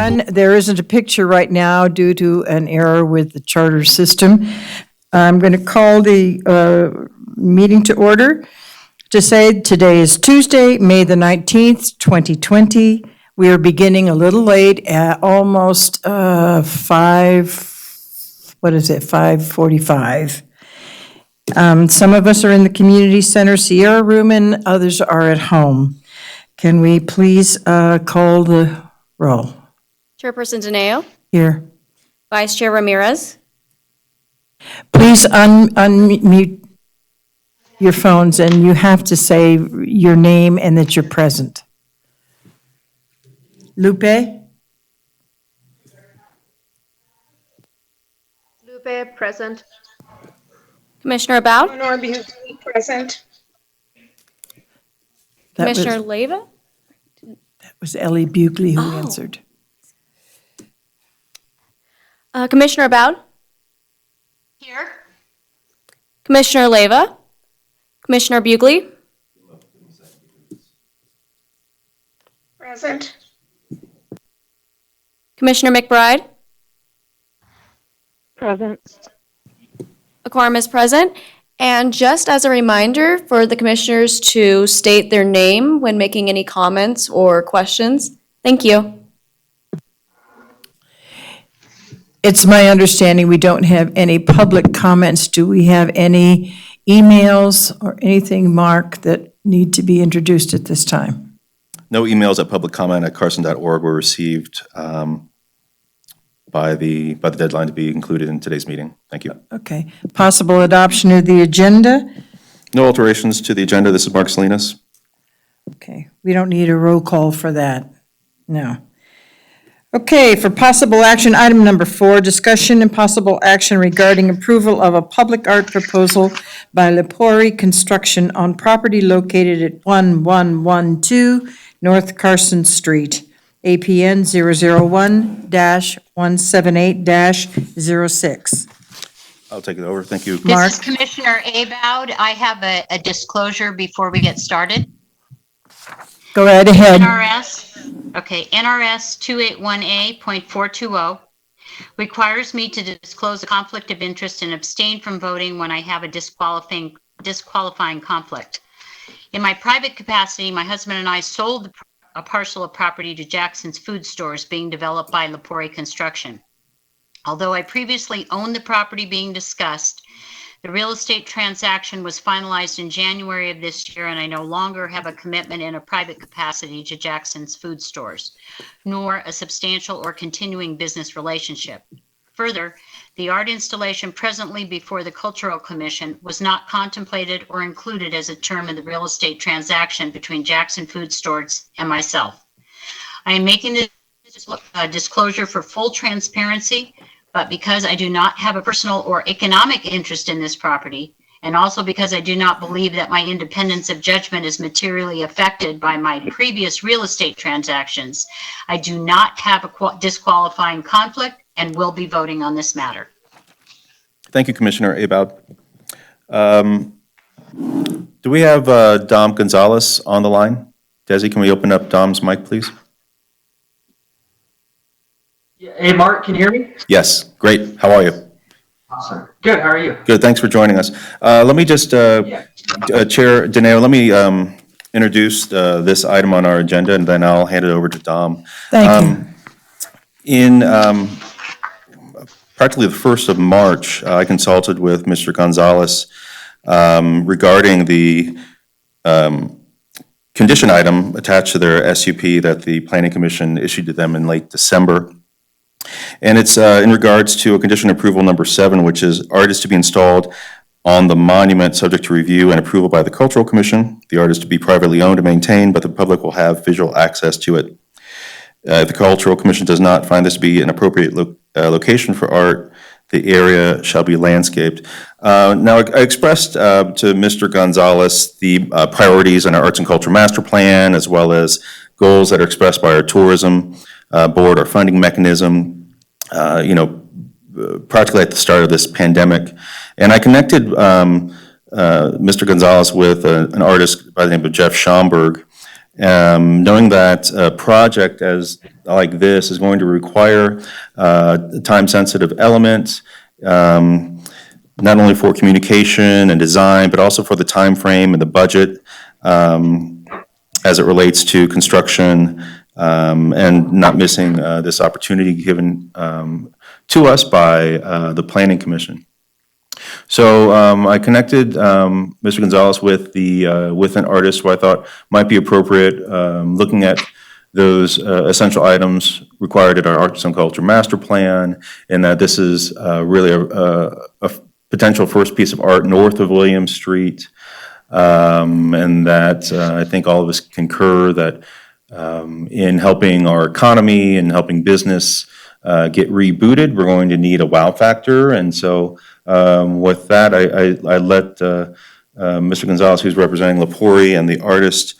done. There isn't a picture right now due to an error with the charter system. I'm going to call the meeting to order to say today is Tuesday, May the 19th, 2020. We are beginning a little late at almost 5:45. Some of us are in the community center Sierra room and others are at home. Can we please call the roll? Chairperson Dineo, Here. Vice Chair Ramirez, Please unmute your phones, and you have to say your name and that you're present. Lupe? Lupe, present. Commissioner Aboud, Eleanor Bugley, present. That was- Commissioner Leyva, That was Ellie Bugley who Oh. answered. Commissioner Aboud, Here. Commissioner Leyva, Commissioner Bugley, Present. Commissioner McBride. Present. A quorum is present. And just as a reminder for the commissioners to state their name when making any comments or questions. Thank you. It's my understanding we don't have any public comments. Do we have any emails or anything, Mark, that need to be introduced at this time? No emails at publiccomment@carson.org were received by the deadline to be included in today's meeting. Thank you. Okay. Possible adoption of the agenda? No alterations to the agenda. This is Mark Salinas. Okay, we don't need a roll call for that. No. Okay, for possible action, item number 4, discussion and possible action regarding approval of a public art proposal by Lepori Construction on property located at 1112 North Carson Street, APN 001-178-06. I'll take it over. Thank you. Mark? This is Commissioner Aboud. I have a disclosure before we get started. Go right ahead. NRS 281A.420 requires me to disclose a conflict of interest and abstain from voting when I have a disqualifying conflict. In my private capacity, my husband and I sold a parcel of property to Jackson's Food Stores being developed by Lepori Construction. Although I previously owned the property being discussed, the real estate transaction was finalized in January of this year, and I no longer have a commitment in a private capacity to Jackson's Food Stores, nor a substantial or continuing business relationship. Further, the art installation presently before the Cultural Commission was not contemplated or included as a term in the real estate transaction between Jackson Food Stores and myself. I am making this disclosure for full transparency, but because I do not have a personal or economic interest in this property, and also because I do not believe that my independence of judgment is materially affected by my previous real estate transactions, I do not have a disqualifying conflict and will be voting on this matter. Thank you, Commissioner Aboud. Do we have Dom Gonzalez on the line? Desi, can we open up Dom's mic, please? Hey, Mark, can you hear me? Yes, great. How are you? Awesome. Good, how are you? Good, thanks for joining us. Let me just, Chair Dineo, let me introduce this item on our agenda, and then I'll hand it over to Dom. Thank you. In practically the 1st of March, I consulted with Mr. Gonzalez regarding the condition item attached to their SUP that the Planning Commission issued to them in late December. And it's in regards to a condition approval number 7, which is art is to be installed on the monument subject to review and approval by the Cultural Commission. The art is to be privately owned and maintained, but the public will have visual access to it. If the Cultural Commission does not find this to be an appropriate location for art, the area shall be landscaped. Now, I expressed to Mr. Gonzalez the priorities in our Arts and Culture Master Plan, as well as goals that are expressed by our tourism board, our funding mechanism, practically at the start of this pandemic. And I connected Mr. Gonzalez with an artist by the name of Jeff Schomburg. Knowing that a project like this is going to require time-sensitive elements, not only for communication and design, but also for the time frame and the budget as it relates to construction, and not missing this opportunity given to us by the Planning Commission. So I connected Mr. Gonzalez with an artist who I thought might be appropriate, looking at those essential items required in our Arts and Culture Master Plan, and that this is really a potential first piece of art north of William Street, and that I think all of us concur that in helping our economy and helping business get rebooted, we're going to need a wow factor. And so with that, I let Mr. Gonzalez, who's representing Lepori, and the artist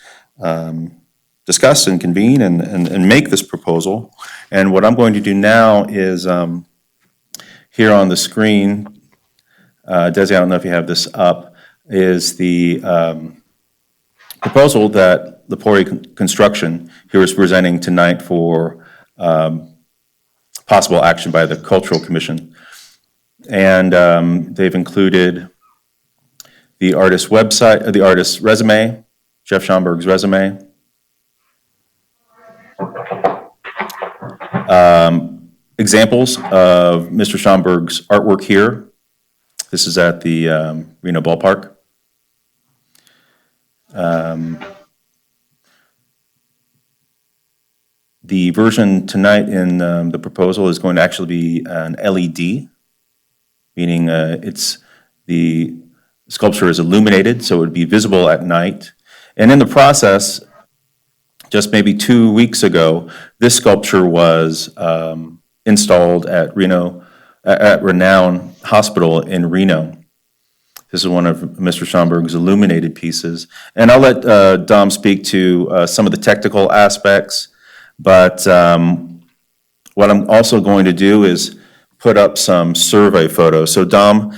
discuss and convene and make this proposal. And what I'm going to do now is here on the screen, Desi, I don't know if you have this up, is the proposal that Lepori Construction here is presenting tonight for possible action by the Cultural Commission. And they've included the artist's website, the artist's resume, Jeff Schomburg's resume, examples of Mr. Schomburg's artwork here. This is at the Reno Ballpark. The version tonight in the proposal is going to actually be an LED, meaning the sculpture is illuminated, so it would be visible at night. And in the process, just maybe 2 weeks ago, this sculpture was installed at Renown Hospital in Reno. This is one of Mr. Schomburg's illuminated pieces. And I'll let Dom speak to some of the technical aspects, but what I'm also going to do is put up some survey photos. So Dom,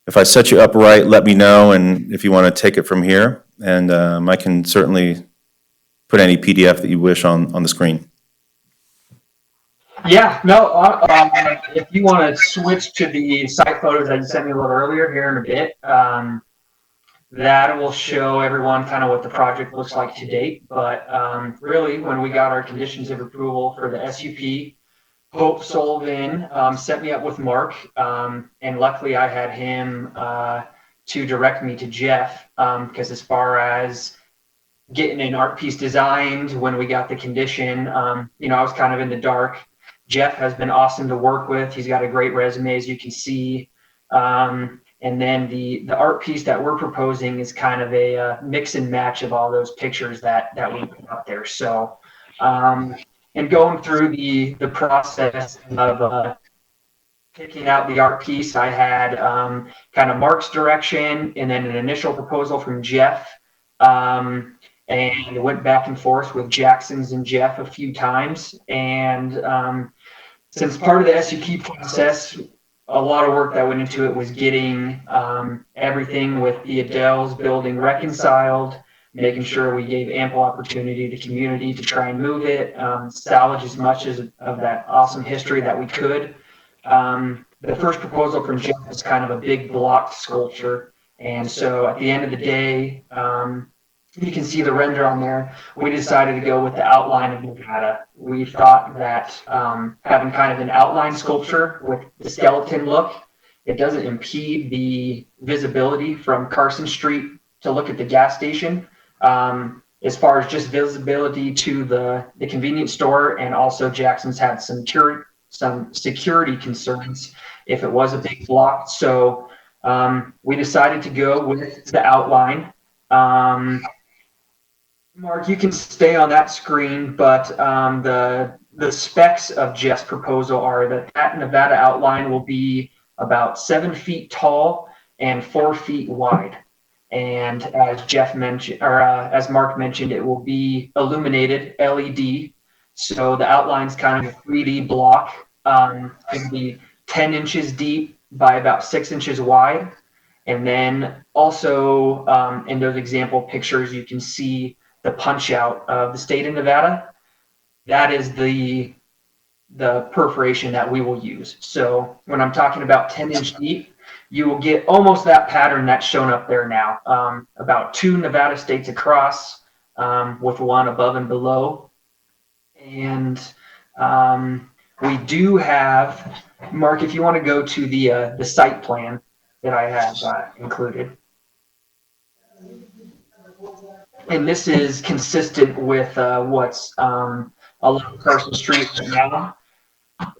if I set you up right, let me know, and if you want to take it from here, and I can certainly put any PDF that you wish on the screen. Yeah, no, if you want to switch to the site photos that you sent me a little earlier here in a bit, that will show everyone kind of what the project looks like to date. But really, when we got our conditions of approval for the SUP, Hope Sullivan set me up with Mark, and luckily I had him to direct me to Jeff, because as far as getting an art piece designed when we got the condition, I was kind of in the dark. Jeff has been awesome to work with. He's got a great resume, as you can see. And then the art piece that we're proposing is kind of a mix and match of all those pictures that we put up there. So, and going through the process of picking out the art piece, I had kind of Mark's direction and then an initial proposal from Jeff. And went back and forth with Jackson's and Jeff a few times. And since part of the SUP process, a lot of work that went into it was getting everything with the Adele's building reconciled, making sure we gave ample opportunity to community to try and move it, salvage as much of that awesome history that we could. The first proposal from Jeff was kind of a big block sculpture. And so at the end of the day, you can see the render on there. We decided to go with the outline of Nevada. We thought that having kind of an outline sculpture with the skeleton look, it doesn't impede the visibility from Carson Street to look at the gas station. As far as just visibility to the convenience store, and also Jackson's had some security concerns if it was a big block. So we decided to go with the outline. Mark, you can stay on that screen, but the specs of Jeff's proposal are that Nevada outline will be about 7 feet tall and 4 feet wide. And as Jeff mentioned, or as Mark mentioned, it will be illuminated LED. So the outline's kind of a 3D block. It'll be 10 inches deep by about 6 inches wide. And then also in those example pictures, you can see the punch out of the state of Nevada, that is the perforation that we will use. So when I'm talking about 10-inch deep, you will get almost that pattern that's shown up there now. About 2 Nevada states across, with 1 above and below. And we do have, Mark, if you want to go to the site plan that I have included. And this is consistent with what's along Carson Street right now.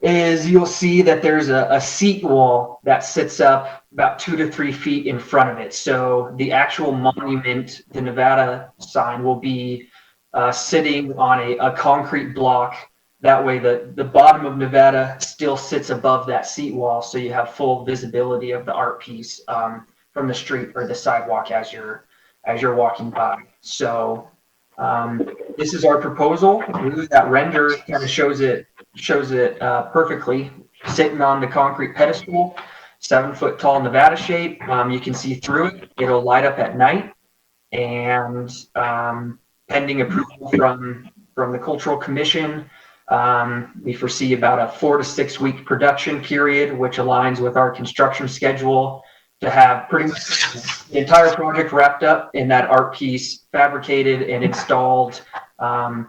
Is you'll see that there's a seat wall that sits up about 2 to 3 feet in front of it. So the actual monument, the Nevada sign, will be sitting on a concrete block. That way the bottom of Nevada still sits above that seat wall, so you have full visibility of the art piece from the street or the sidewalk as you're walking by. So this is our proposal. That render kind of shows it perfectly, sitting on the concrete pedestal, 7-foot tall Nevada shape. You can see through it. It'll light up at night, and pending approval from the Cultural Commission, we foresee about a 4 to 6 week production period, which aligns with our construction schedule to have pretty much the entire project wrapped up and that art piece fabricated and installed July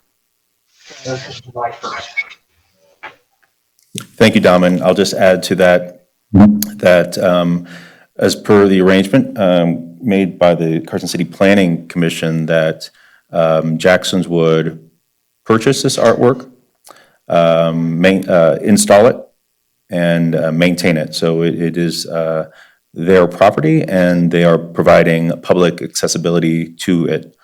1st. Thank you, Dom, and I'll just add to that, as per the arrangement made by the Carson City Planning Commission, that Jackson's would purchase this artwork, install it, and maintain it. So it is their property, and they are providing public accessibility to it.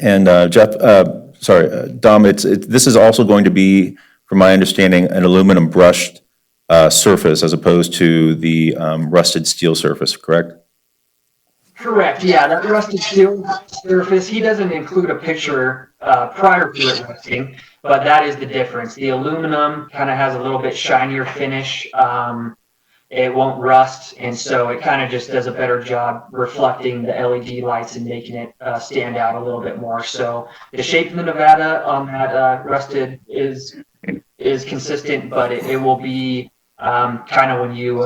And Dom, this is also going to be, from my understanding, an aluminum brushed surface as opposed to the rusted steel surface, correct? Correct, yeah, that rusted steel surface, he doesn't include a picture prior to it rusting, but that is the difference. The aluminum kind of has a little bit shinier finish. It won't rust, and so it kind of just does a better job reflecting the LED lights and making it stand out a little bit more. So the shape of the Nevada on that rusted is consistent, but it will be kind of, when you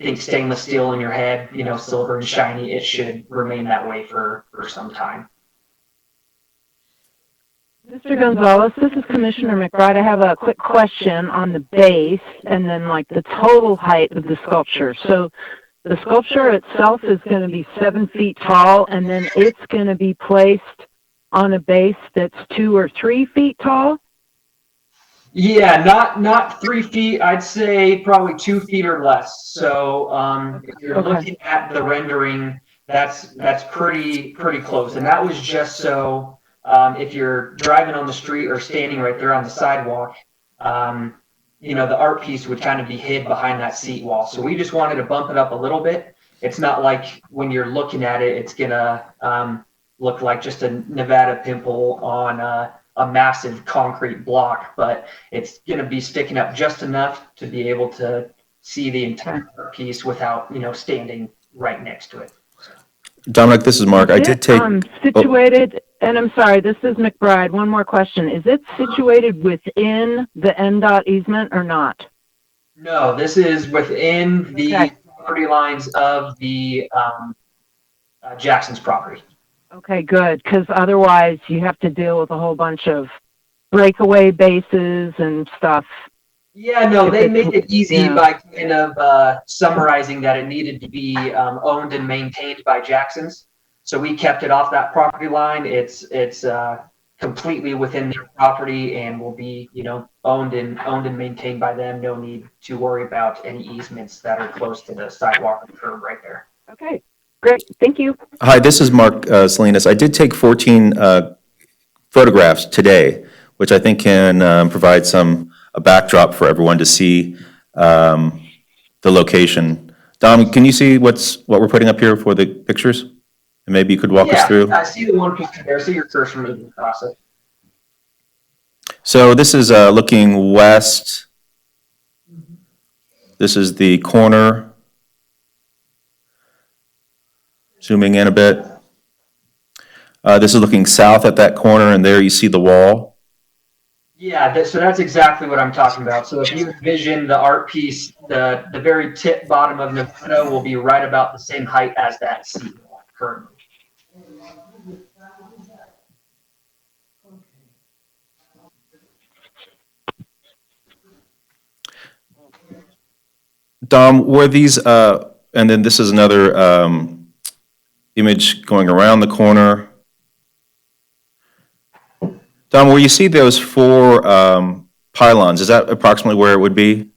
think stainless steel in your head, silver and shiny, it should remain that way for some time. Mr. Gonzalez, this is Commissioner McBride. I have a quick question on the base and then like the total height of the sculpture. So the sculpture itself is going to be 7 feet tall, and then it's going to be placed on a base that's 2 or 3 feet tall? Yeah, not 3 feet. I'd say probably 2 feet or less. So if you're looking at the rendering, that's pretty close. And that was just so if you're driving on the street or standing right there on the sidewalk, the art piece would kind of be hid behind that seat wall. So we just wanted to bump it up a little bit. It's not like when you're looking at it, it's gonna look like just a Nevada pimple on a massive concrete block, but it's going to be sticking up just enough to be able to see the entire piece without, standing right next to it. Dominic, this is Mark. I did take... situated, and I'm sorry, this is McBride. One more question. Is it situated within the NDOT easement or not? No, this is within the property lines of the Jackson's property. Okay, good, because otherwise you have to deal with a whole bunch of breakaway bases and stuff. Yeah, no, they made it easy by kind of summarizing that it needed to be owned and maintained by Jackson's. So we kept it off that property line. It's completely within their property and will be, owned and maintained by them. No need to worry about any easements that are close to the sidewalk and curb right there. Okay, great, thank you. Hi, this is Mark Salinas. I did take 14 photographs today, which I think can provide a backdrop for everyone to see the location. Dom, can you see what we're putting up here for the pictures? And maybe you could walk us through. I see the one picture there. See your cursor moving across it. So this is looking west. This is the corner. Zooming in a bit. This is looking south at that corner, and there you see the wall. Yeah, so that's exactly what I'm talking about. So if you envision the art piece, the very tip bottom of Nevada will be right about the same height as that seawall currently. Dom, were these, and then this is another image going around the corner. Dom, where you see those four pylons, is that approximately where it would be?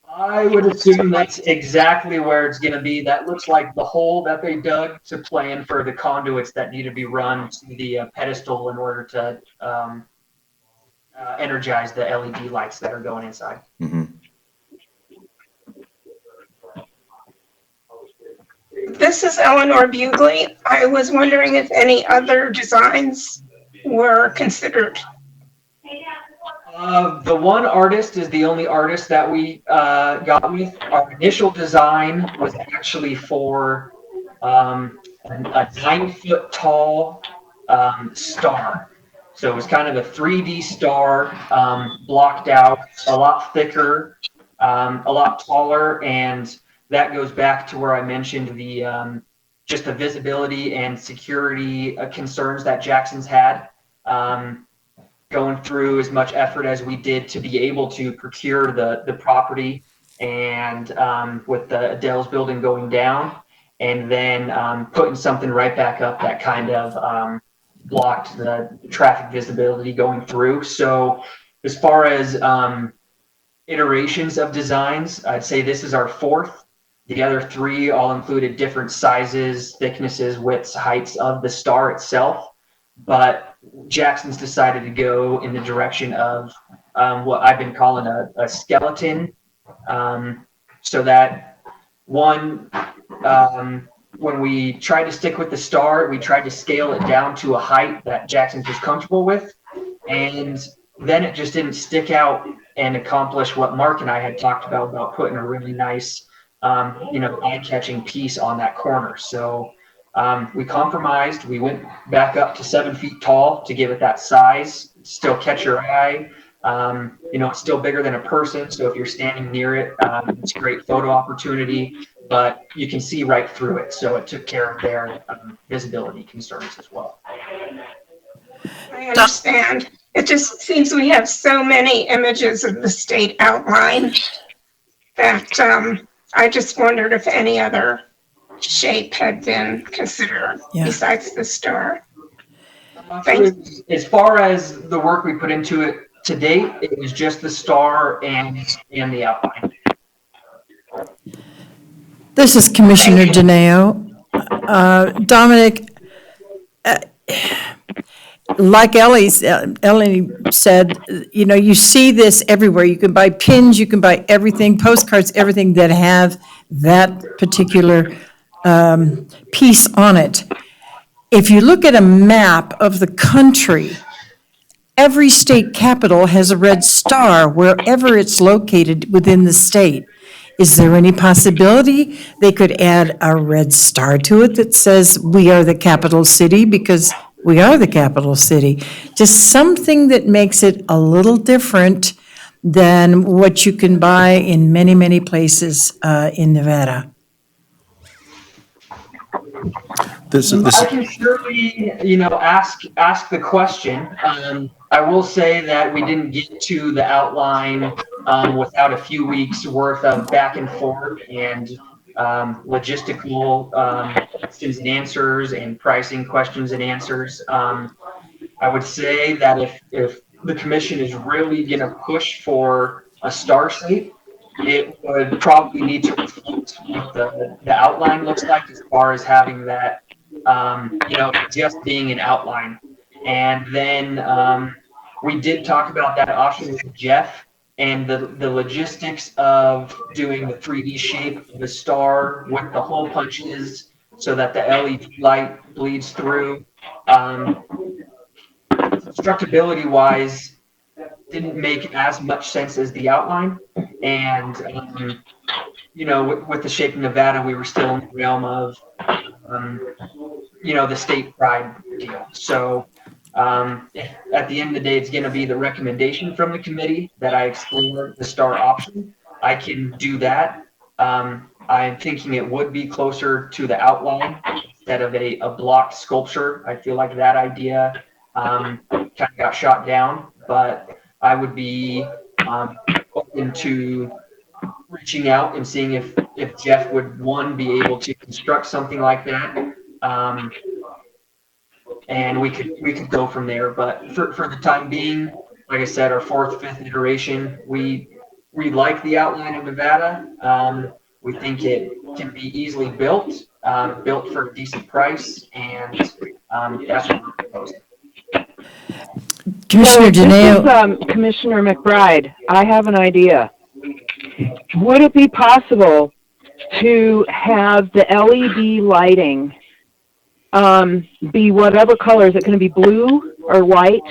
I would assume that's exactly where it's going to be. That looks like the hole that they dug to plan for the conduits that need to be run to the pedestal in order to energize the LED lights that are going inside. Mhm. This is Eleanor Bugley. I was wondering if any other designs were considered. The one artist is the only artist that we got with. Our initial design was actually for a 9-foot tall star. So it was kind of a 3D star, blocked out, a lot thicker, a lot taller, and that goes back to where I mentioned the just the visibility and security concerns that Jackson's had. Going through as much effort as we did to be able to procure the property, and with the Adele's building going down, and then putting something right back up that kind of blocked the traffic visibility going through. So as far as iterations of designs, I'd say this is our fourth. The other three all included different sizes, thicknesses, widths, heights of the star itself. But Jackson's decided to go in the direction of what I've been calling a skeleton. So that one, when we tried to stick with the star, we tried to scale it down to a height that Jackson's was comfortable with. And then it just didn't stick out and accomplish what Mark and I had talked about putting a really nice, eye-catching piece on that corner. So we compromised. We went back up to 7 feet tall to give it that size, still catch your eye. It's still bigger than a person. So if you're standing near it, it's a great photo opportunity, but you can see right through it. So it took care of their visibility concerns as well. I understand. It just seems we have so many images of the state outline that I just wondered if any other shape had been considered besides the star. As far as the work we put into it to date, it was just the star and the outline. This is Commissioner Deneo. Dominic, like Ellie said, you see this everywhere. You can buy pins, you can buy everything, postcards, everything that have that particular piece on it. If you look at a map of the country, every state capital has a red star wherever it's located within the state. Is there any possibility they could add a red star to it that says we are the capital city because we are the capital city? Just something that makes it a little different than what you can buy in many, many places in Nevada. I can surely, ask the question. I will say that we didn't get to the outline without a few weeks worth of back and forth and logistical questions and answers and pricing questions and answers. I would say that if the commission is really going to push for a star shape, it would probably need to reflect what the outline looks like as far as having that, just being an outline. And then we did talk about that option with Jeff and the logistics of doing the 3D shape of the star with the hole punches so that the LED light bleeds through. Constructability wise, didn't make as much sense as the outline. And, with the shape of Nevada, we were still in the realm of the state pride deal. So at the end of the day, it's going to be the recommendation from the committee that I explore the star option. I can do that. I'm thinking it would be closer to the outline instead of a blocked sculpture. I feel like that idea kind of got shot down, but I would be open to reaching out and seeing if Jeff would, one, be able to construct something like that. And we could go from there. But for the time being, like I said, our 4th, 5th iteration, we like the outline of Nevada. We think it can be easily built for a decent price, and that's what we're proposing. Commissioner Janeo. This is Commissioner McBride. I have an idea. Would it be possible to have the LED lighting be whatever color? Is it going to be blue or white?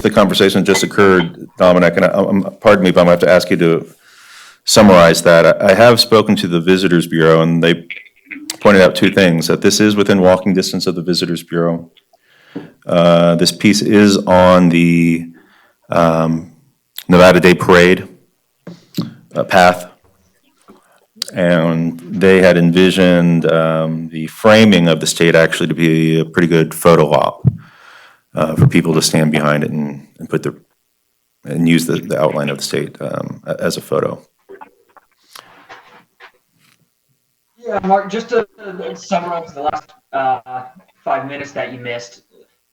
the conversation that just occurred, Dominic, and pardon me if I'm going to have to ask you to summarize that. I have spoken to the Visitors Bureau, and they pointed out two things, that this is within walking distance of the Visitors Bureau. This piece is on the Nevada Day Parade path. And they had envisioned the framing of the state actually to be a pretty good photo op for people to stand behind it and use the outline of the state as a photo. Yeah, Mark, just to summarize the last 5 minutes that you missed,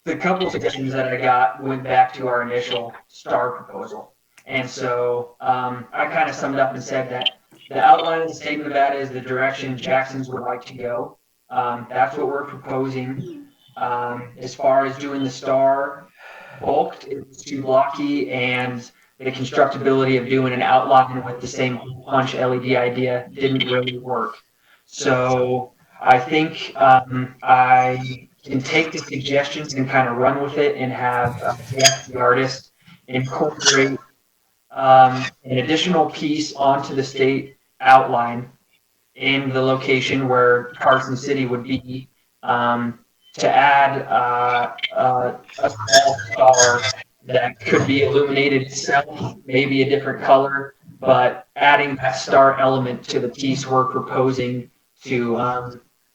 the couple of suggestions that I got went back to our initial STAR proposal. And so I kind of summed up and said that the outline of the state of Nevada is the direction Jackson's would like to go. That's what we're proposing. As far as doing the STAR bulked, it's too blocky, and the constructability of doing an outline with the same punch LED idea didn't really work. So I think I can take the suggestions and kind of run with it and have Jeff, the artist, incorporate an additional piece onto the state outline in the location where Carson City would be, to add a small star that could be illuminated itself, maybe a different color, but adding that star element to the piece we're proposing to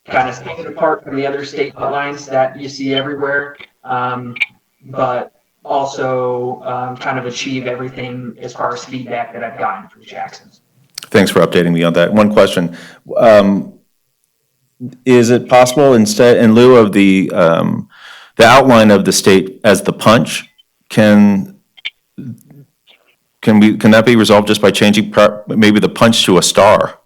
kind of stand it apart from the other state outlines that you see everywhere, but also kind of achieve everything as far as feedback that I've gotten from Jackson's. Thanks for updating me on that. One question. Is it possible instead, in lieu of the outline of the state as the punch, can that be resolved just by changing maybe the punch to a star?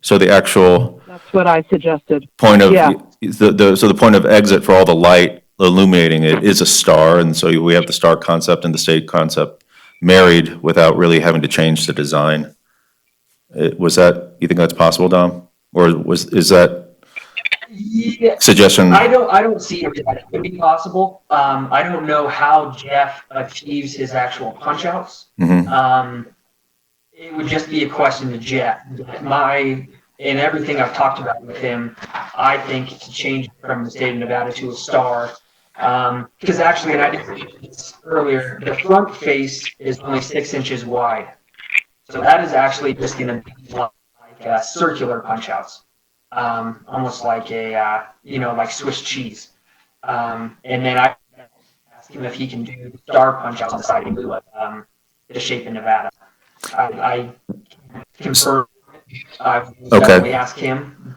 So the actual That's what I suggested. point of, Yeah. so the point of exit for all the light illuminating it is a star, and so we have the star concept and the state concept married without really having to change the design. Was that, you think that's possible, Dom? Or is that suggestion? I don't see if that could be possible. I don't know how Jeff achieves his actual punch outs. It would just be a question to Jeff. In everything I've talked about with him, I think to change it from the state of Nevada to a star. Because actually, and I did this earlier, the front face is only 6 inches wide. So that is actually just going to be like circular punch outs. Almost like like Swiss cheese. And then I asked him if he can do star punch outs on the side in lieu of the shape in Nevada. I confirm. I will definitely ask him.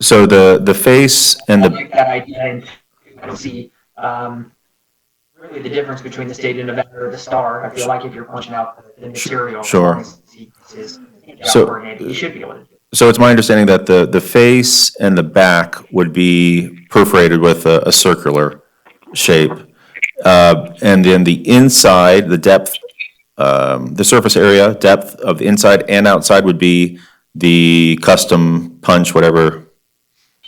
So the face and I like that idea, and I see really the difference between the state of Nevada or the star. I feel like if you're punching out the material, Sure. So you should be able to do it. So it's my understanding that the face and the back would be perforated with a circular shape. And then the inside, the depth, the surface area, depth of the inside and outside would be the custom punch, whatever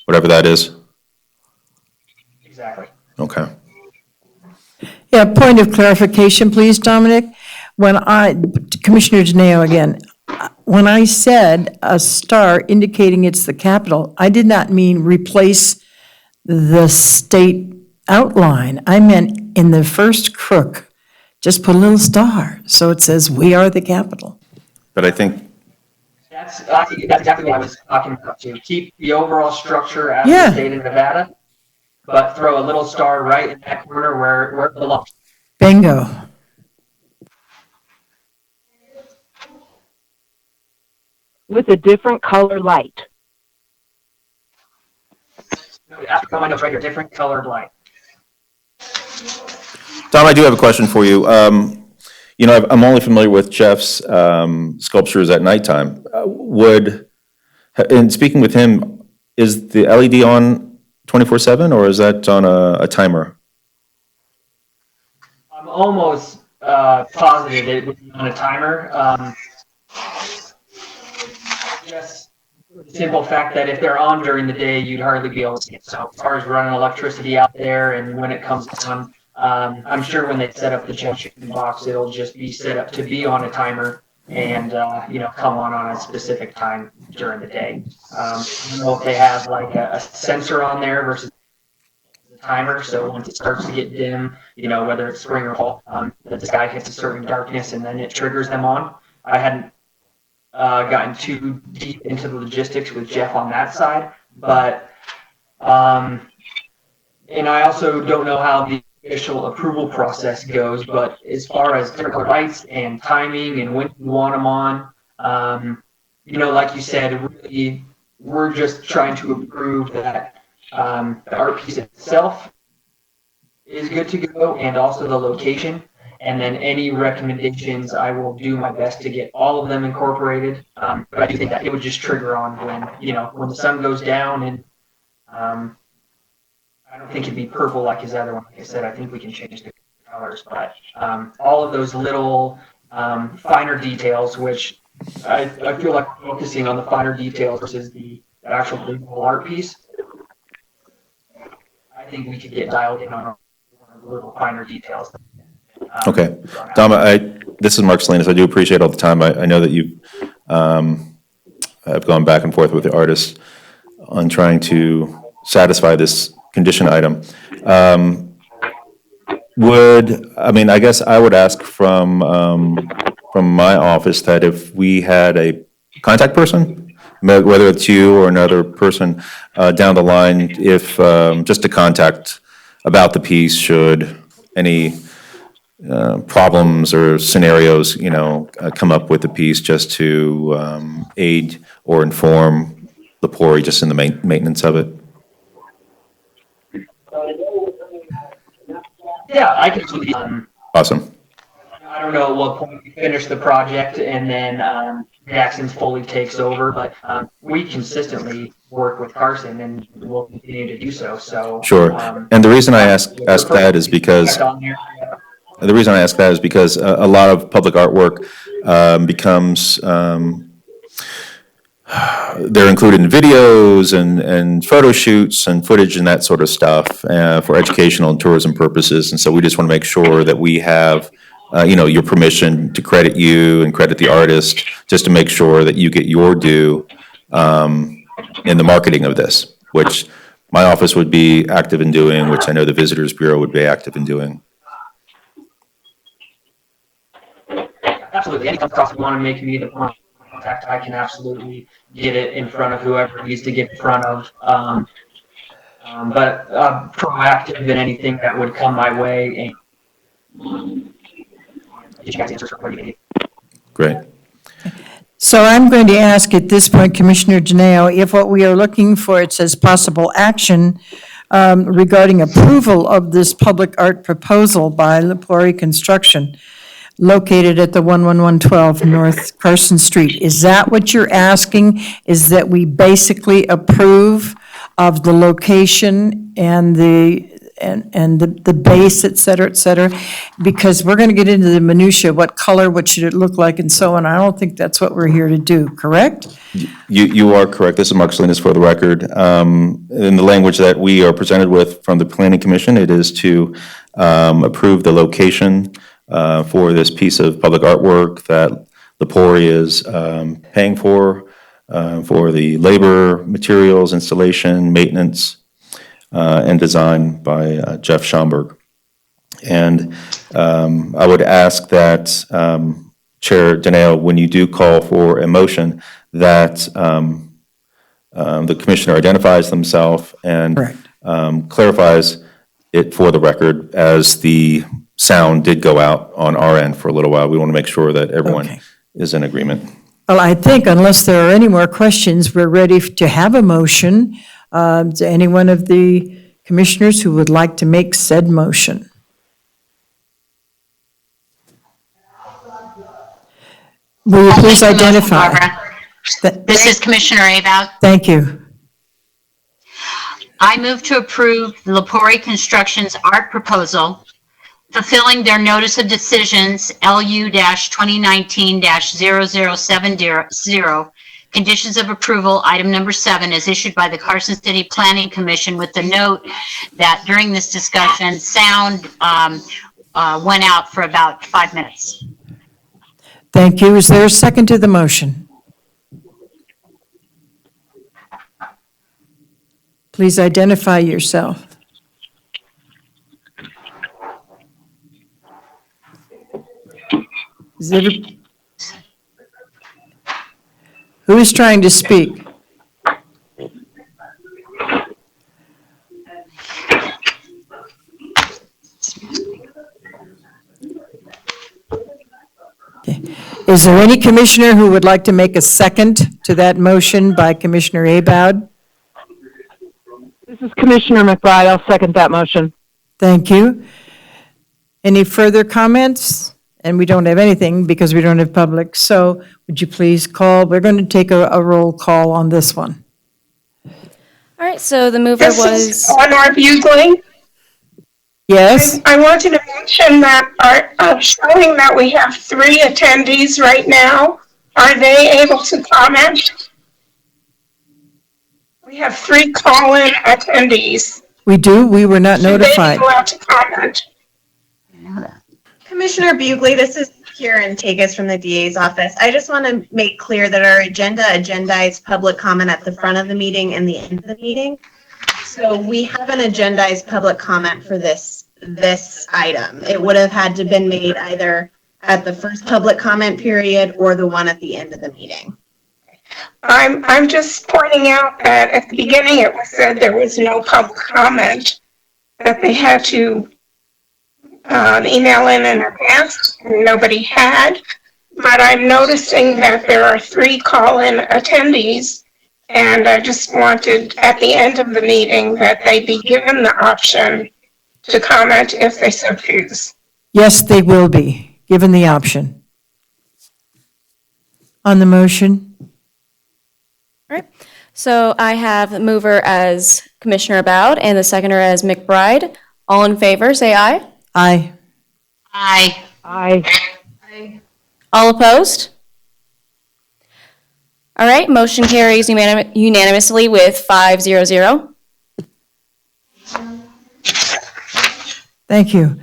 that is. Exactly. Okay. Yeah, point of clarification, please, Dominic. Commissioner Janeo again, when I said a star indicating it's the capital, I did not mean replace the state outline. I meant in the first crook, just put a little star, so it says, "We are the capital." But I think, That's exactly what I was talking about too. Keep the overall structure as Yeah. the state of Nevada, but throw a little star right in that corner where it belongs. Bingo. With a different color light. After my notes right here, different colored light. Tom, I do have a question for you. I'm only familiar with Jeff's sculptures at nighttime. In speaking with him, is the LED on 24/7 or is that on a timer? I'm almost positive it would be on a timer. Just the simple fact that if they're on during the day, you'd hardly be able to see it. So as far as running electricity out there and when it comes on, I'm sure when they set up the check box, it'll just be set up to be on a timer and, come on a specific time during the day. I don't know if they have like a sensor on there versus the timer, so once it starts to get dim, whether it's spring or fall, that the sky hits a certain darkness and then it triggers them on. I hadn't gotten too deep into the logistics with Jeff on that side, but and I also don't know how the official approval process goes, but as far as different color lights and timing and when you want them on, like you said, really, we're just trying to approve that the art piece itself is good to go and also the location. And then any recommendations, I will do my best to get all of them incorporated. But I do think that it would just trigger on when the sun goes down, and I don't think it'd be purple like his other one. Like I said, I think we can change the colors, but all of those little finer details, which I feel like focusing on the finer details versus the actual visual art piece, I think we could get dialed in on the little finer details. Okay. Dom, this is Mark Salinas. I do appreciate all the time. I know that you've have gone back and forth with the artist on trying to satisfy this condition item. I guess I would ask from my office that if we had a contact person, whether it's you or another person down the line, if just to contact about the piece should any problems or scenarios, come up with the piece, just to aid or inform Lepori just in the maintenance of it. Yeah, I can. Awesome. I don't know at what point we finish the project and then Jackson fully takes over, but we consistently work with Carson and we'll continue to do so. So Sure. And the reason I ask that is because a lot of public artwork becomes they're included in videos and photo shoots and footage and that sort of stuff for educational and tourism purposes. And so we just want to make sure that we have, your permission to credit you and credit the artist, just to make sure that you get your due in the marketing of this, which my office would be active in doing, which I know the Visitors Bureau would be active in doing. Absolutely. Any cost you want to make me the point of contact, I can absolutely get it in front of whoever needs to get in front of. But proactive in anything that would come my way and get you guys answers for what you need. Great. So I'm going to ask at this point, Commissioner Janeo, if what we are looking for, it says possible action regarding approval of this public art proposal by Lepori Construction, located at the 11112 North Carson Street. Is that what you're asking? Is that we basically approve of the location and the base, et cetera, because we're going to get into the minutia, what color, what should it look like, and so on. I don't think that's what we're here to do, correct? You are correct. This is Mark Salinas for the record. In the language that we are presented with from the Planning Commission, it is to approve the location for this piece of public artwork that Lepori is paying for the labor, materials, installation, maintenance, and design by Jeff Schomburg. And I would ask that, Chair Janeo, when you do call for a motion, that the commissioner identifies themselves and clarifies it for the record, as the sound did go out on our end for a little while. We want to make sure that everyone is in agreement. Well, I think unless there are any more questions, we're ready to have a motion. To any one of the commissioners who would like to make said motion? Will you please identify? This is Commissioner About. Thank you. I move to approve Lepori Construction's art proposal, fulfilling their notice of decisions LU-2019-0070, conditions of approval, item number 7, is issued by the Carson City Planning Commission with the note that during this discussion, sound went out for about 5 minutes. Thank you. Is there a second to the motion? Please identify yourself. Is every- Who is trying to speak? Okay. Is there any commissioner who would like to make a second to that motion by Commissioner Abad? This is Commissioner McBride. I'll second that motion. Thank you. Any further comments? And we don't have anything because we don't have public. So would you please call? We're going to take a roll call on this one. All right, so the mover This was, is Eleanor Bugling. Yes? I wanted to mention that showing that we have 3 attendees right now. Are they able to comment? We have 3 call-in attendees. We do? We were not Should they notified. be allowed to comment? Commissioner Bugley, this is Karen Tagus from the DA's office. I just want to make clear that our agenda agendized public comment at the front of the meeting and the end of the meeting. So we haven't agendized public comment for this item. It would have had to been made either at the first public comment period or the one at the end of the meeting. I'm just pointing out that at the beginning it was said there was no public comment, that they had to email in advance, and nobody had. But I'm noticing that there are 3 call-in attendees, and I just wanted, at the end of the meeting, that they be given the option to comment if they so choose. Yes, they will be, given the option. On the motion? all right. So I have the mover as Commissioner Abad and the seconder as McBride. All in favor, say aye. Aye. Aye. Aye. All opposed? All right, motion carries unanimously with 5-0-0. Thank you.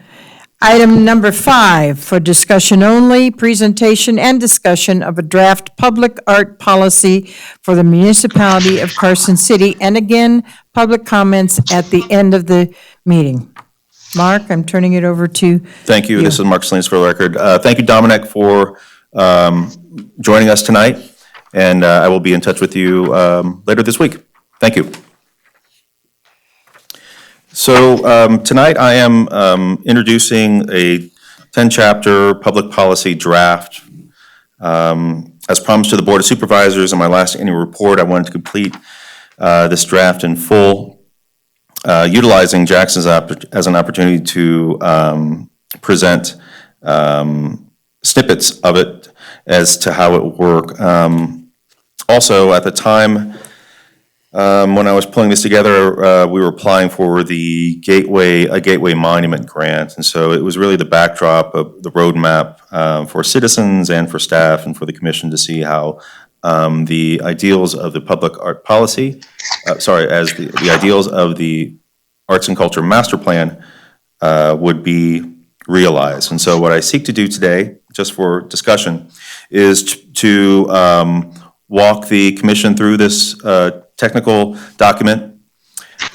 Item number 5, for discussion only, presentation and discussion of a draft public art policy for the municipality of Carson City. And again, public comments at the end of the meeting. Mark, I'm turning it over to Thank you. This is Mark Salinas for the record. Thank you, Dominic, for joining us tonight, and I will be in touch with you later this week. Thank you. So tonight I am introducing a 10-chapter public policy draft. As promised to the Board of Supervisors in my last annual report, I wanted to complete this draft in full, utilizing Jackson's as an opportunity to present snippets of it as to how it will work. Also, at the time when I was pulling this together, we were applying for the Gateway Monument Grant, and so it was really the backdrop of the roadmap for citizens and for staff and for the commission to see how the ideals of the public art policy, the ideals of the Arts and Culture Master Plan would be realized. And so what I seek to do today, just for discussion, is to walk the commission through this technical document.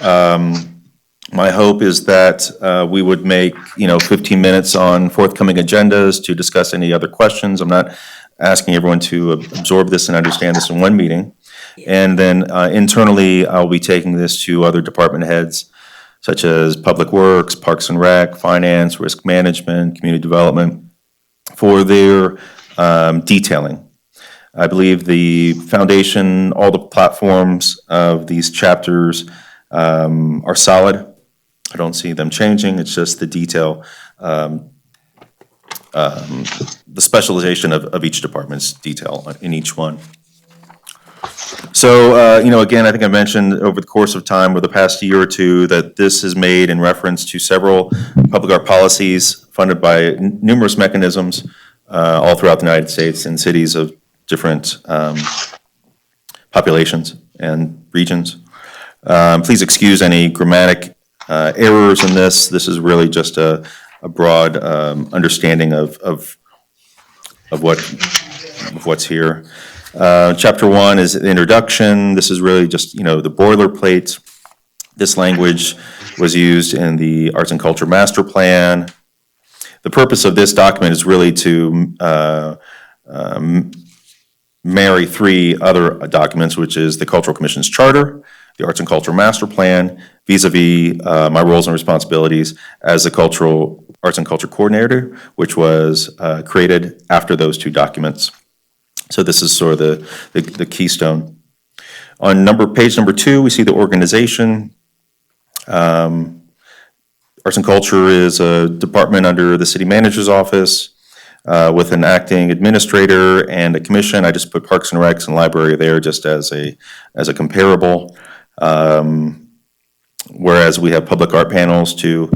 My hope is that we would make 15 minutes on forthcoming agendas to discuss any other questions. I'm not asking everyone to absorb this and understand this in one meeting. And then internally, I'll be taking this to other department heads, such as Public Works, Parks and Rec, Finance, Risk Management, Community Development, for their detailing. I believe the foundation, all the platforms of these chapters are solid. I don't see them changing. It's just the detail, the specialization of each department's detail in each one. So, again, I think I mentioned over the course of time, over the past year or two, that this is made in reference to several public art policies funded by numerous mechanisms all throughout the United States in cities of different populations and regions. Please excuse any grammatic errors in this. This is really just a broad understanding of what's here. Chapter 1 is the introduction. This is really just, the boilerplate. This language was used in the Arts and Culture Master Plan. The purpose of this document is really to marry 3 other documents, which is the Cultural Commission's Charter, the Arts and Culture Master Plan, vis-a-vis my roles and responsibilities as the Arts and Culture Coordinator, which was created after those 2 documents. So this is sort of the keystone. On page number 2, we see the organization. Arts and Culture is a department under the city manager's office with an acting administrator and a commission. I just put Parks and Recs and Library there just as a comparable. Whereas we have public art panels to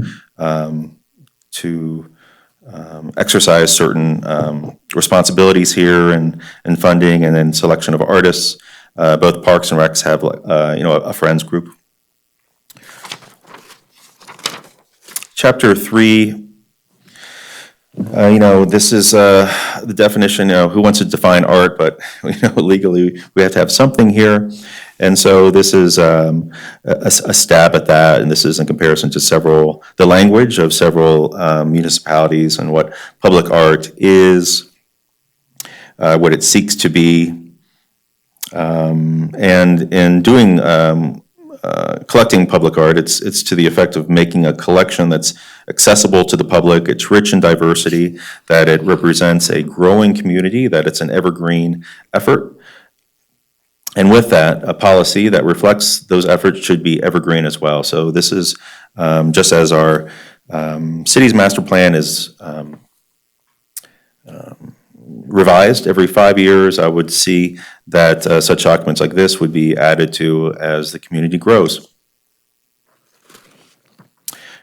exercise certain responsibilities here and funding and then selection of artists. Both Parks and Recs have a friends group. Chapter 3, this is the definition, who wants to define art, but legally we have to have something here. And so this is a stab at that, and this is in comparison to the language of several municipalities and what public art is, what it seeks to be. And in doing collecting public art, it's to the effect of making a collection that's accessible to the public, it's rich in diversity, that it represents a growing community, that it's an evergreen effort. And with that, a policy that reflects those efforts should be evergreen as well. So this is just as our city's master plan is revised every 5 years, I would see that such documents like this would be added to as the community grows.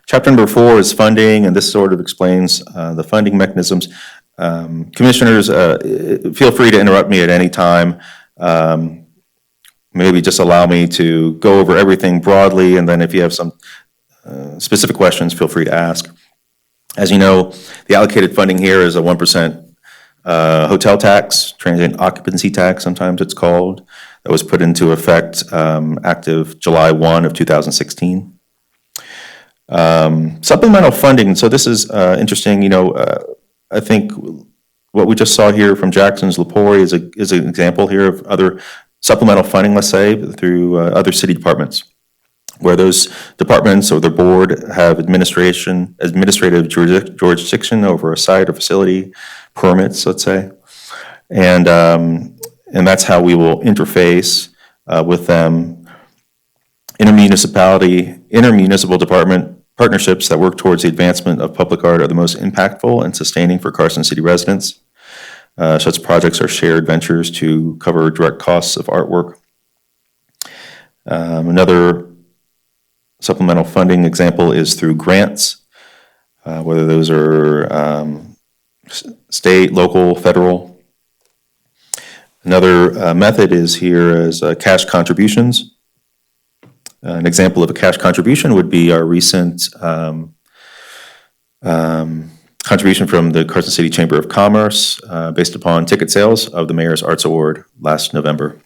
Chapter number 4 is funding, and this sort of explains the funding mechanisms. Commissioners, feel free to interrupt me at any time. Maybe just allow me to go over everything broadly, and then if you have some specific questions, feel free to ask. As you know, the allocated funding here is a 1% hotel tax, transient occupancy tax, sometimes it's called, that was put into effect active July 1 of 2016. Supplemental funding, so this is interesting, I think what we just saw here from Jackson's Lepori is an example here of other supplemental funding, let's say, through other city departments, where those departments or their board have administrative jurisdiction over a site or facility, permits, let's say, and that's how we will interface with them. Intermunicipal department partnerships that work towards the advancement of public art are the most impactful and sustaining for Carson City residents. Such projects are shared ventures to cover direct costs of artwork. Another supplemental funding example is through grants, whether those are state, local, federal. Another method is here as cash contributions. An example of a cash contribution would be our recent contribution from the Carson City Chamber of Commerce based upon ticket sales of the Mayor's Arts Award last November.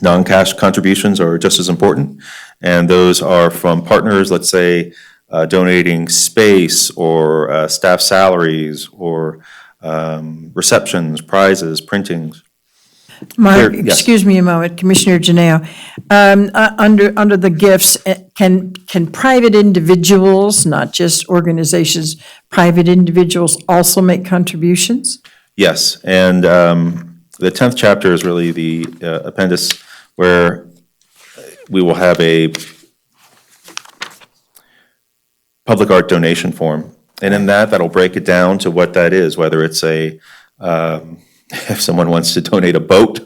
Non-cash contributions are just as important, and those are from partners, let's say, donating space or staff salaries or receptions, prizes, printings. Mark, Yes. excuse me a moment, Commissioner Janeo. Under the gifts, can private individuals, not just organizations, private individuals also make contributions? Yes, and the 10th chapter is really the appendix where we will have a public art donation form. And in that'll break it down to what that is, whether it's if someone wants to donate a boat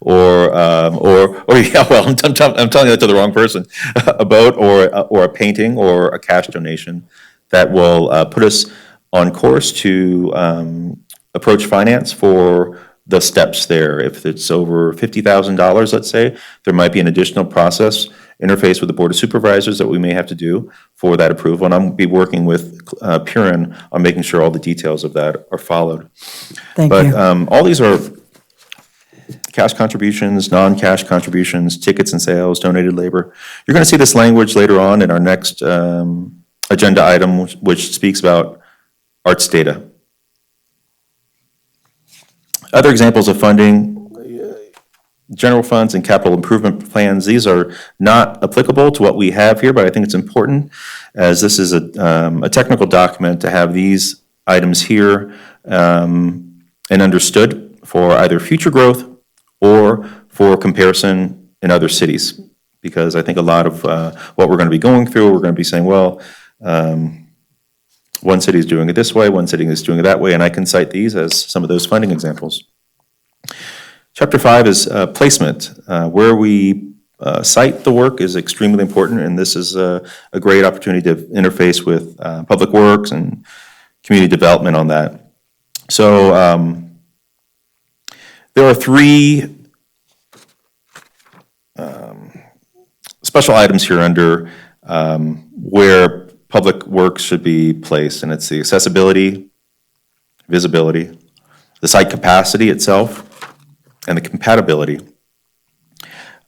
or yeah, well, I'm telling that to the wrong person, a boat or a painting or a cash donation that will put us on course to approach finance for the steps there. If it's over $50,000, let's say, there might be an additional process interface with the Board of Supervisors that we may have to do for that approval. And I'm be working with Purin on making sure all the details of that are followed. Thank But you. all these are cash contributions, non-cash contributions, tickets and sales, donated labor. You're going to see this language later on in our next agenda item, which speaks about arts data. Other examples of funding, general funds and capital improvement plans, these are not applicable to what we have here, but I think it's important, as this is a technical document, to have these items here and understood for either future growth or for comparison in other cities. Because I think a lot of what we're going to be going through, we're going to be saying, well, one city is doing it this way, one city is doing it that way, and I can cite these as some of those funding examples. Chapter 5 is placement. Where we site the work is extremely important, and this is a great opportunity to interface with Public Works and community development on that. So there are 3 special items here under where Public Works should be placed, and it's the accessibility, visibility, the site capacity itself, and the compatibility.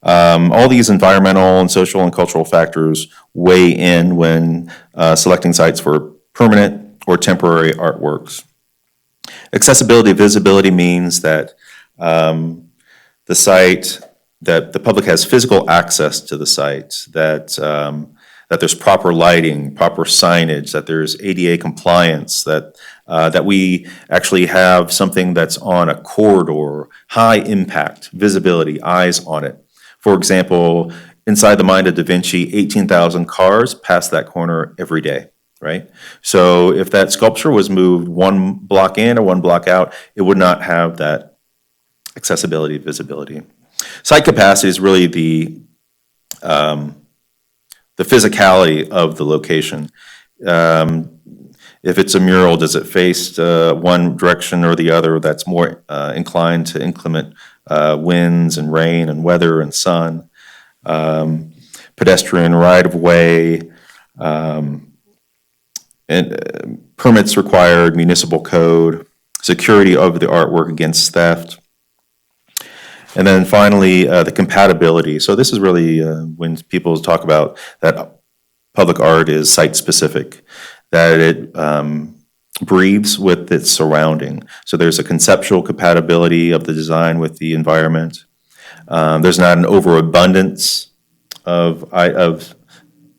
All these environmental and social and cultural factors weigh in when selecting sites for permanent or temporary artworks. Accessibility, visibility means that the site, that the public has physical access to the site, that there's proper lighting, proper signage, that there's ADA compliance, that we actually have something that's on a corridor, high impact, visibility, eyes on it. For example, inside the Mind of Da Vinci, 18,000 cars pass that corner every day, right? So if that sculpture was moved 1 block in or 1 block out, it would not have that accessibility, visibility. Site capacity is really the physicality of the location. If it's a mural, does it face one direction or the other that's more inclined to inclement winds and rain and weather and sun? Pedestrian right-of-way, and permits required, municipal code, security of the artwork against theft. And then finally, the compatibility. So this is really when people talk about that public art is site-specific, that it breathes with its surrounding. So there's a conceptual compatibility of the design with the environment. There's not an overabundance of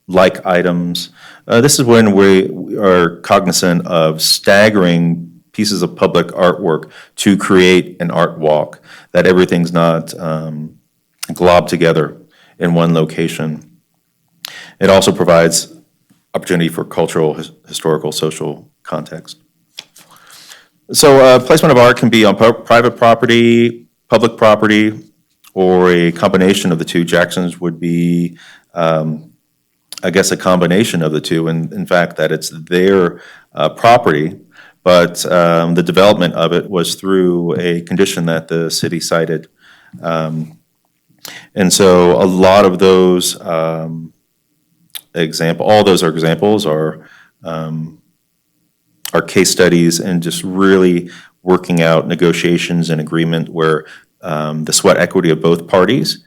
like items. This is when we are cognizant of staggering pieces of public artwork to create an art walk, that everything's not globbed together in one location. It also provides opportunity for cultural, historical, social context. So placement of art can be on private property, public property, or a combination of the two. Jackson's would be, I guess, a combination of the two, and in fact that it's their property, but the development of it was through a condition that the city cited. And so a lot of those all those are examples are case studies and just really working out negotiations and agreement where the sweat equity of both parties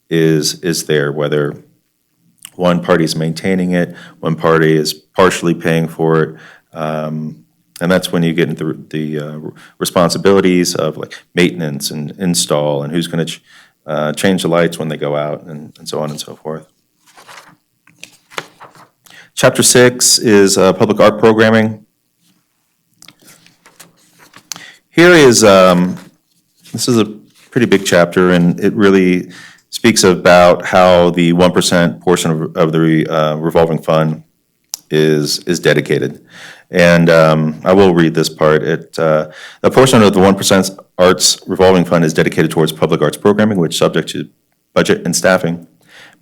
is there, whether one party is maintaining it, one party is partially paying for it. And that's when you get into the responsibilities of like maintenance and install and who's going to change the lights when they go out and so on and so forth. Chapter 6 is public art programming. Here is, this is a pretty big chapter, and it really speaks about how the 1% portion of the revolving fund is dedicated. And I will read this part. A portion of the 1% arts revolving fund is dedicated towards public arts programming, which, subject to budget and staffing,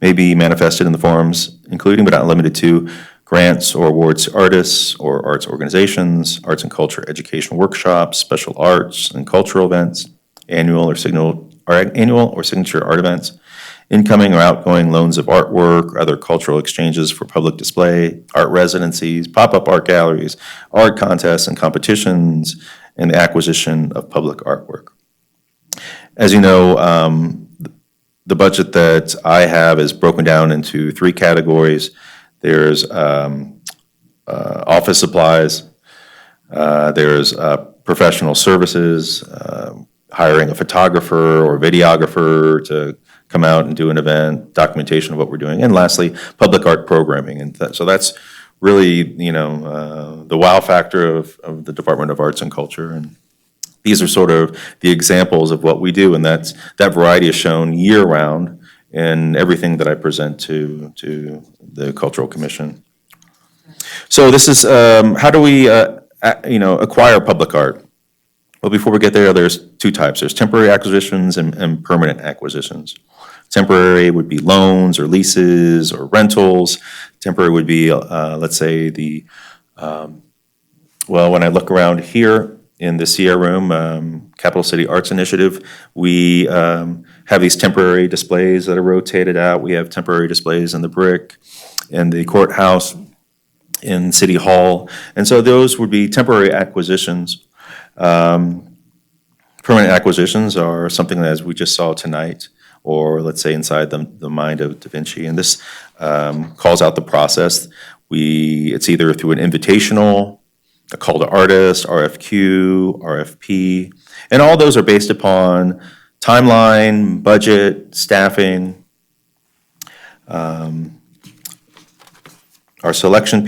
may be manifested in the forms including but not limited to grants or awards to artists or arts organizations, arts and culture education workshops, special arts and cultural events, annual or signature art events, incoming or outgoing loans of artwork, or other cultural exchanges for public display, art residencies, pop-up art galleries, art contests and competitions, and the acquisition of public artwork. As you know, the budget that I have is broken down into 3 categories. There's office supplies, there's professional services, hiring a photographer or videographer to come out and do an event, documentation of what we're doing, and lastly, public art programming. And so that's really, the wow factor of the Department of Arts and Culture. And these are sort of the examples of what we do, and that variety is shown year-round in everything that I present to the Cultural Commission. So this is, how do we, acquire public art? Well, before we get there, there's 2 types. There's temporary acquisitions and permanent acquisitions. Temporary would be loans or leases or rentals. Temporary would be, let's say, when I look around here in the Sierra Room, Capital City Arts Initiative, we have these temporary displays that are rotated out. We have temporary displays in the Brick, in the courthouse, in City Hall. And so those would be temporary acquisitions. Permanent acquisitions are something that, as we just saw tonight, or let's say inside the mind of Da Vinci. And this calls out the process. It's either through an invitational, a call to artists, RFQ, RFP, and all those are based upon timeline, budget, staffing. Our selection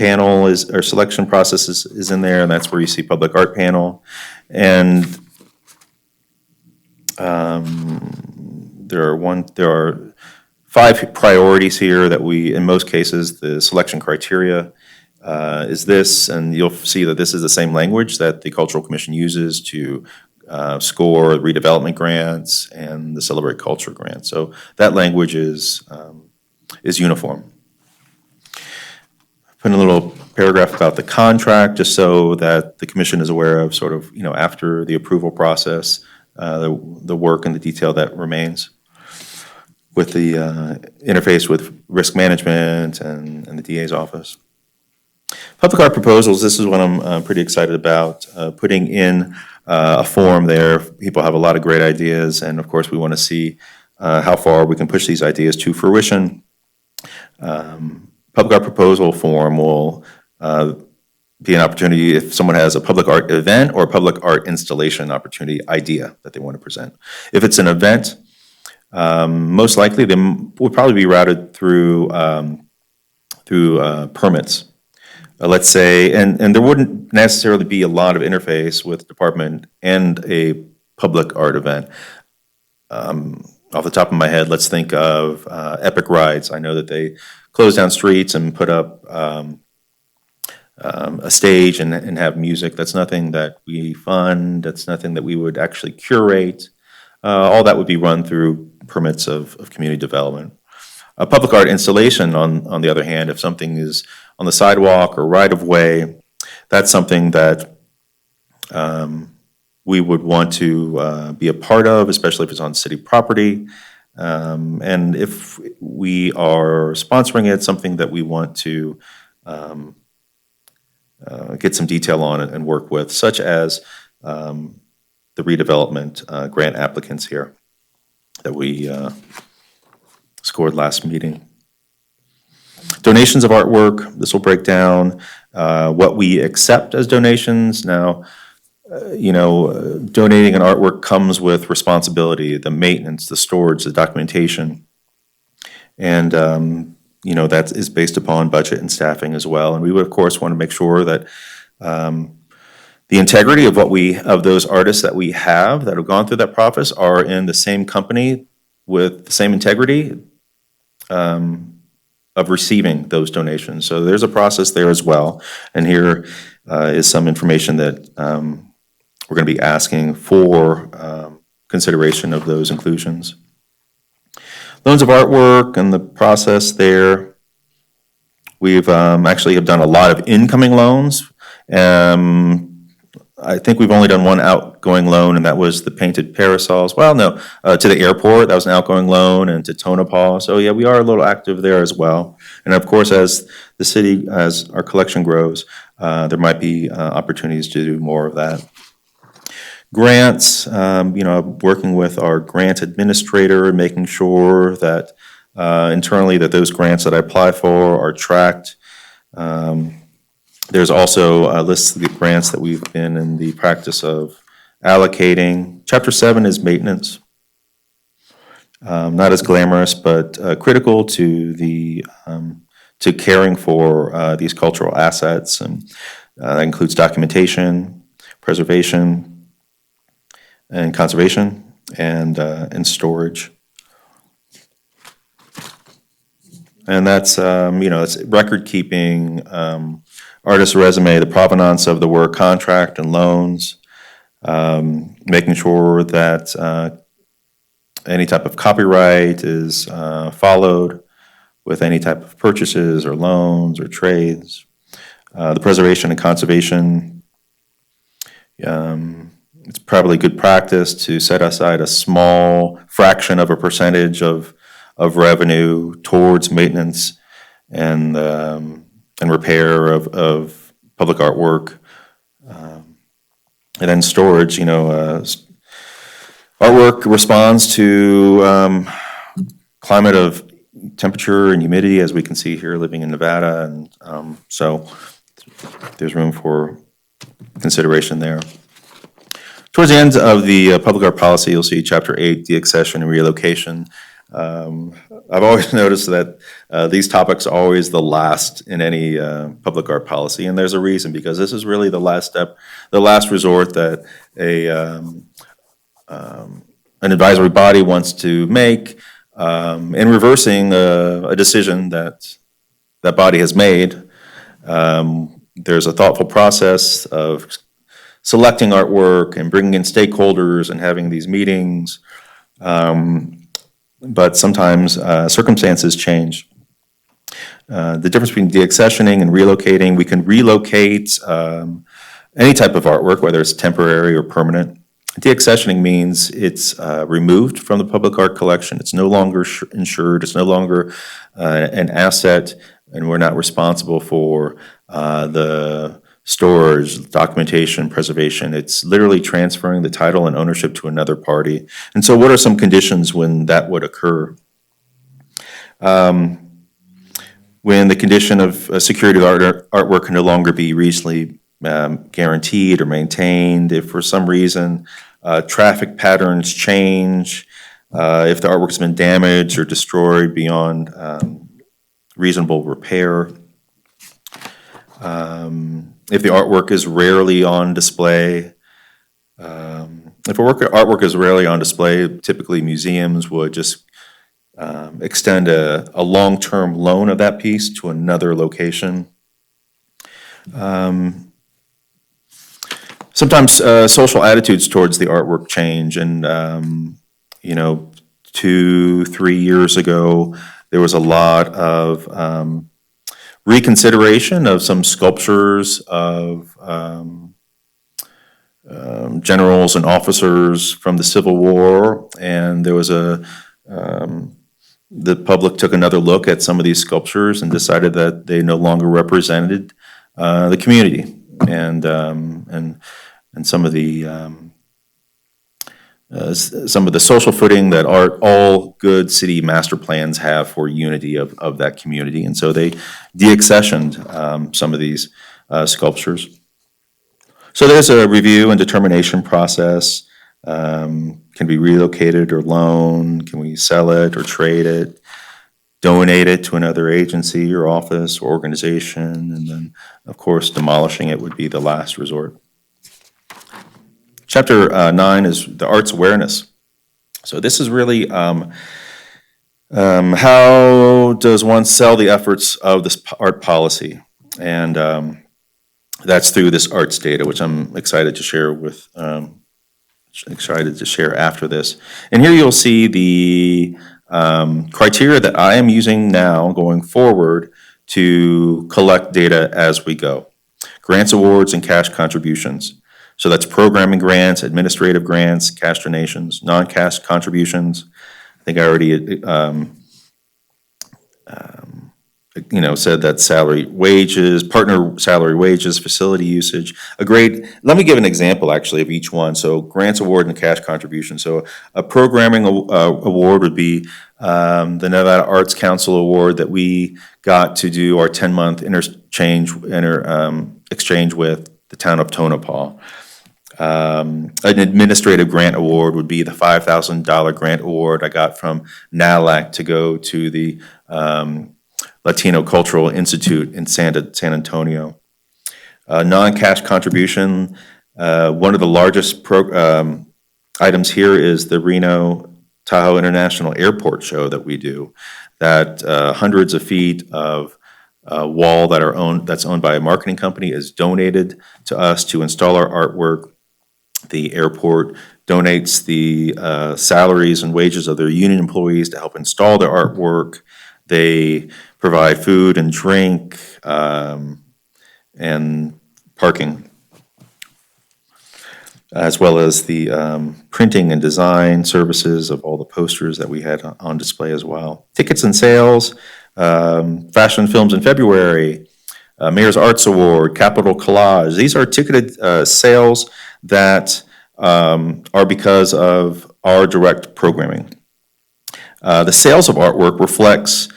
process is in there, and that's where you see public art panel. And there are 5 priorities here that we, in most cases, the selection criteria is this, and you'll see that this is the same language that the Cultural Commission uses to score redevelopment grants and the Celebrate Culture grant. So that language is uniform. Put in a little paragraph about the contract, just so that the commission is aware of sort of, after the approval process, the work and the detail that remains with the interface with risk management and the DA's office. Public art proposals, this is what I'm pretty excited about, putting in a form there. People have a lot of great ideas, and of course we want to see how far we can push these ideas to fruition. Public art proposal form will be an opportunity if someone has a public art event or a public art installation opportunity idea that they want to present. If it's an event, most likely they would probably be routed through permits. Let's say, and there wouldn't necessarily be a lot of interface with the department and a public art event. Off the top of my head, let's think of Epic Rides. I know that they close down streets and put up a stage and have music. That's nothing that we fund. That's nothing that we would actually curate. All that would be run through permits of community development. A public art installation, on the other hand, if something is on the sidewalk or right-of-way, that's something that we would want to be a part of, especially if it's on city property. And if we are sponsoring it, something that we want to get some detail on and work with, such as the redevelopment grant applicants here that we scored last meeting. Donations of artwork, this will break down what we accept as donations. Now, donating an artwork comes with responsibility, the maintenance, the storage, the documentation. And, that is based upon budget and staffing as well. And we would, of course, want to make sure that the integrity of those artists that we have that have gone through that process are in the same company with the same integrity of receiving those donations. So there's a process there as well. And here is some information that we're going to be asking for consideration of those inclusions. Loans of artwork and the process there. We've actually have done a lot of incoming loans. I think we've only done one outgoing loan, and that was the painted parasols. Well, no, to the airport, that was an outgoing loan, and to Tonopah. So yeah, we are a little active there as well. And of course, as the city, as our collection grows, there might be opportunities to do more of that. Grants, working with our grant administrator and making sure that internally that those grants that I apply for are tracked. There's also a list of the grants that we've been in the practice of allocating. Chapter 7 is maintenance. Not as glamorous, but critical to the to caring for these cultural assets, and that includes documentation, preservation, and conservation, and storage. And that's it's record keeping, artist resume, the provenance of the work, contract and loans, making sure that any type of copyright is followed with any type of purchases or loans or trades. The preservation and conservation, it's probably good practice to set aside a small fraction of a percentage of revenue towards maintenance and repair of public artwork. And then storage, artwork responds to climate of temperature and humidity, as we can see here living in Nevada, and so there's room for consideration there. Towards the end of the public art policy, you'll see Chapter 8, deaccession and relocation. I've always noticed that these topics are always the last in any public art policy, and there's a reason, because this is really the last step, the last resort that an advisory body wants to make in reversing a decision that that body has made. There's a thoughtful process of selecting artwork and bringing in stakeholders and having these meetings. But sometimes circumstances change. The difference between deaccessioning and relocating, we can relocate any type of artwork, whether it's temporary or permanent. Deaccessioning means it's removed from the public art collection. It's no longer insured. It's no longer an asset, and we're not responsible for the storage, documentation, preservation. It's literally transferring the title and ownership to another party. And so what are some conditions when that would occur? When the condition of security of artwork can no longer be reasonably guaranteed or maintained, if for some reason traffic patterns change, if the artwork's been damaged or destroyed beyond reasonable repair, if the artwork is rarely on display. If artwork is rarely on display, typically museums would just extend a long-term loan of that piece to another location. Sometimes social attitudes towards the artwork change, and 2-3 years ago, there was a lot of reconsideration of some sculptures of generals and officers from the Civil War, and there was the public took another look at some of these sculptures and decided that they no longer represented the community, and some of the social footing that all good city master plans have for unity of that community. And so they deaccessioned some of these sculptures. So there's a review and determination process. Can be relocated or loaned? Can we sell it or trade it? Donate it to another agency or office or organization? And then, of course, demolishing it would be the last resort. Chapter 9 is the arts awareness. So this is really how does one sell the efforts of this art policy? And that's through this arts data, which I'm excited to share after this. And here you'll see the criteria that I am using now going forward to collect data as we go. Grants, awards, and cash contributions. So that's programming grants, administrative grants, cash donations, non-cash contributions. I think I already said that salary wages, partner salary wages, facility usage. Let me give an example actually of each one. So grants award and cash contribution. So a programming award would be the Nevada Arts Council Award that we got to do our 10-month exchange with the town of Tonopah. An administrative grant award would be the $5,000 grant award I got from NALAC to go to the Latino Cultural Institute in San Antonio. Non-cash contribution, one of the largest items here is the Reno Tahoe International Airport show that we do. That hundreds of feet of wall that's owned by a marketing company is donated to us to install our artwork. The airport donates the salaries and wages of their union employees to help install their artwork. They provide food and drink and parking, as well as the printing and design services of all the posters that we had on display as well. Tickets and sales, Fashion Films in February, Mayor's Arts Award, Capital Collage. These are ticketed sales that are because of our direct programming. The sales of artwork reflects,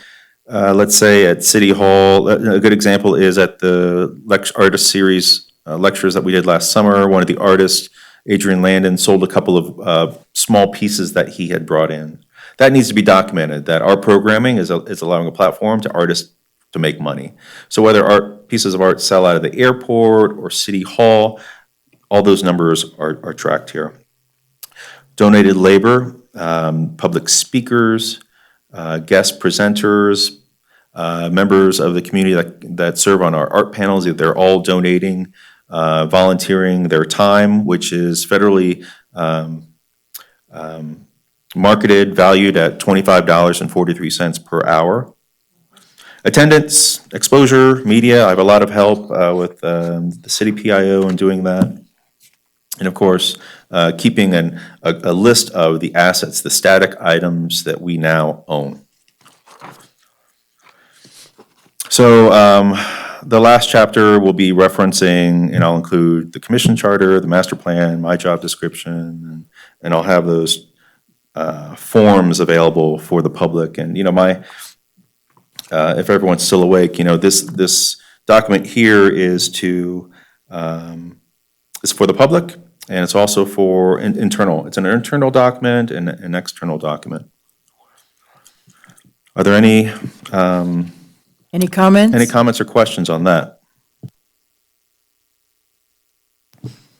let's say at City Hall, a good example is at the artist series lectures that we did last summer. One of the artists, Adrian Landon, sold a couple of small pieces that he had brought in. That needs to be documented, that our programming is allowing a platform to artists to make money. So whether pieces of art sell out of the airport or City Hall, all those numbers are tracked here. Donated labor, public speakers, guest presenters, members of the community that serve on our art panels, they're all donating, volunteering their time, which is federally marketed, valued at $25.43 per hour. Attendance, exposure, media, I have a lot of help with the city PIO in doing that. And of course, keeping a list of the assets, the static items that we now own. So the last chapter will be referencing, and I'll include the commission charter, the master plan, my job description, and I'll have those forms available for the public. And if everyone's still awake, this document here is for the public, and it's also for internal. It's an internal document and an external document. Are there any comments? Any comments or questions on that?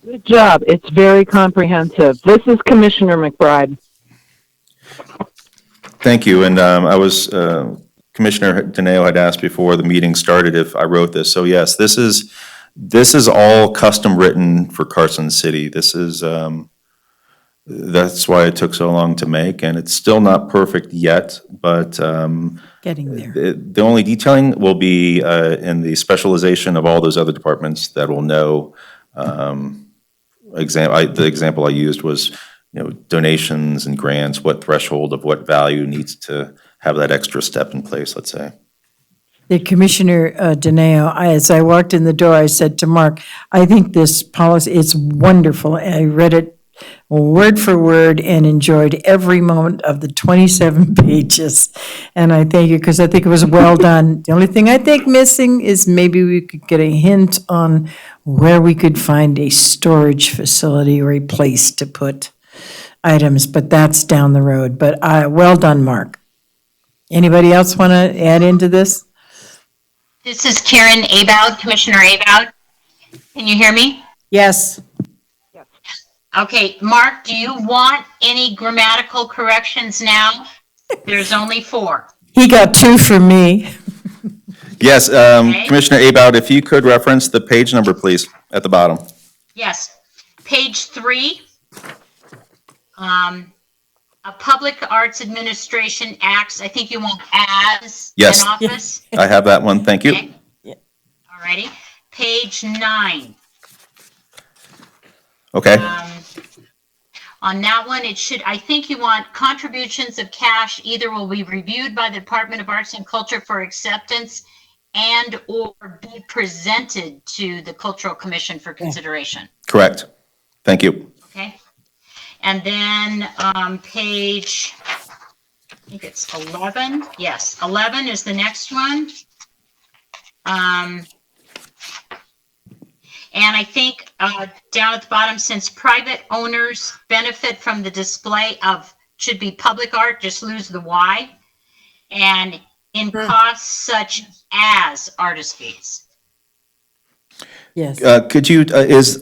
Good job. It's very comprehensive. This is Commissioner McBride. Thank you. And Commissioner Dineo had asked before the meeting started if I wrote this. So yes, this is all custom written for Carson City. That's why it took so long to make, and it's still not perfect yet, but Getting there. the only detailing will be in the specialization of all those other departments that will know. The example I used was, donations and grants, what threshold of what value needs to have that extra step in place, let's say. The Commissioner Dineo, as I walked in the door, I said to Mark, I think this policy, it's wonderful. I read it word for word and enjoyed every moment of the 27 pages. And I thank you, because I think it was well done. The only thing I think missing is maybe we could get a hint on where we could find a storage facility or a place to put items, but that's down the road. But well done, Mark. Anybody else want to add into this? This is Karen Aboud, Commissioner Aboud. Can you hear me? Yes. Okay, Mark, do you want any grammatical corrections now? There's only 4. He got 2 from me. Yes, Commissioner Aboud, if you could reference the page number, please, at the bottom. Yes. Page 3. A Public Arts Administration acts, I think you want as Yes. an office? I have that one, thank you. Okay. All righty. Page 9. Okay, On that one, I think you want contributions of cash either will be reviewed by the Department of Arts and Culture for acceptance and/or be presented to the Cultural Commission for consideration. correct. Thank you. Okay? And then page, I think it's 11. Yes, 11 is the next one. And I think down at the bottom, since private owners benefit from the display of, should be public art, just lose the Y. And in costs such as artist fees. Yes. Could you,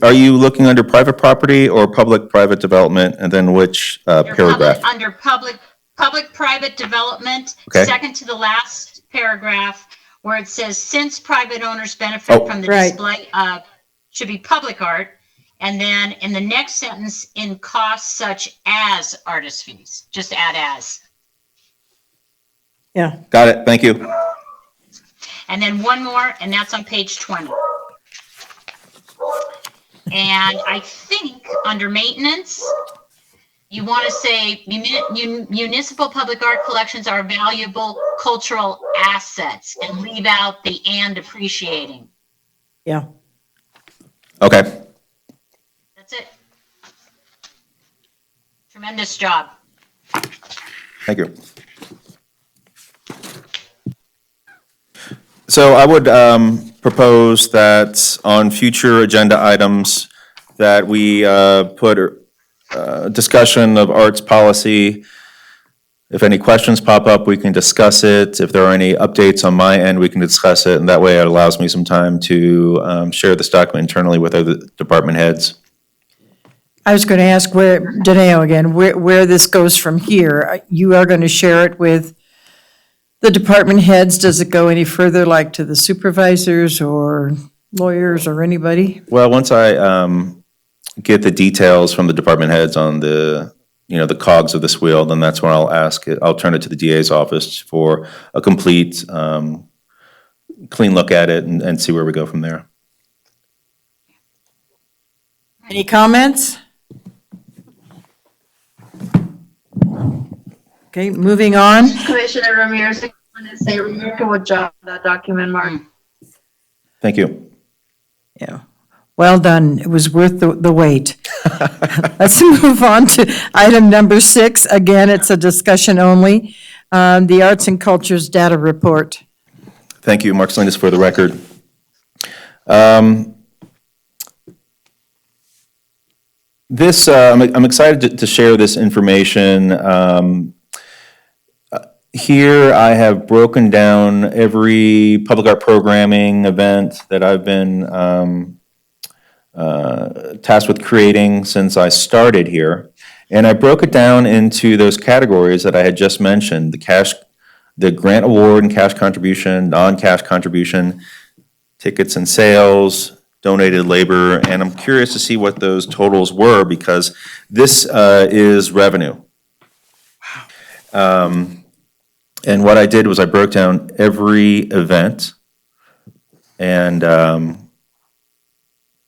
are you looking under private property or public-private development, and then which paragraph? Under public-private development, Okay. second to the last paragraph, where it says, since private owners benefit Oh. from the Right. display of, should be public art. And then in the next sentence, in costs such as artist fees, just add as. Yeah. Got it, thank you. And then one more, and that's on page 20. And I think under maintenance, you want to say municipal public art collections are valuable cultural assets and leave out the and appreciating. Yeah. Okay, That's it. Tremendous job. thank you. So I would propose that on future agenda items, that we put discussion of arts policy. If any questions pop up, we can discuss it. If there are any updates on my end, we can discuss it, and that way it allows me some time to share this document internally with other department heads. I was going to ask where, Daneo again, where this goes from here. You are going to share it with the department heads. Does it go any further, like to the supervisors or lawyers or anybody? Well, once I get the details from the department heads on the cogs of this wheel, then that's when I'll turn it to the DA's office for a complete, clean look at it and see where we go from there. Any comments? Okay, moving on. Commissioner Ramirez, I want to say remarkable job on that document, Mark. Thank you. Yeah, well done. It was worth the wait. Let's move on to item number 6. Again, it's a discussion only. The Arts and Cultures Data Report. Thank you, Mark Salinas, for the record. I'm excited to share this information. Here, I have broken down every public art programming event that I've been tasked with creating since I started here. And I broke it down into those categories that I had just mentioned, the grant award and cash contribution, non-cash contribution, tickets and sales, donated labor, and I'm curious to see what those totals were because this is revenue. And what I did was I broke down every event and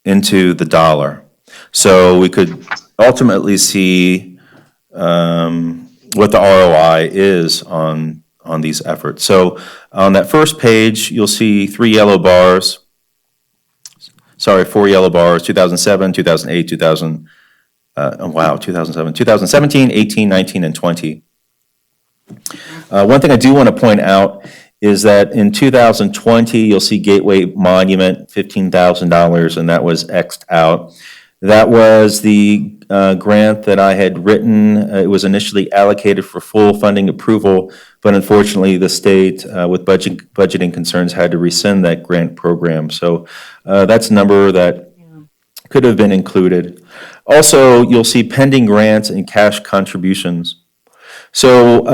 into the dollar. So we could ultimately see what the ROI is on these efforts. So on that first page, you'll see 4 yellow bars, 2007, 2008, 2017, 18, 19, and 20. One thing I do want to point out is that in 2020, you'll see Gateway Monument, $15,000, and that was X'd out. That was the grant that I had written. It was initially allocated for full funding approval, but unfortunately, the state, with budgeting concerns, had to rescind that grant program. So that's a number that could have been included. Also, you'll see pending grants and cash contributions. So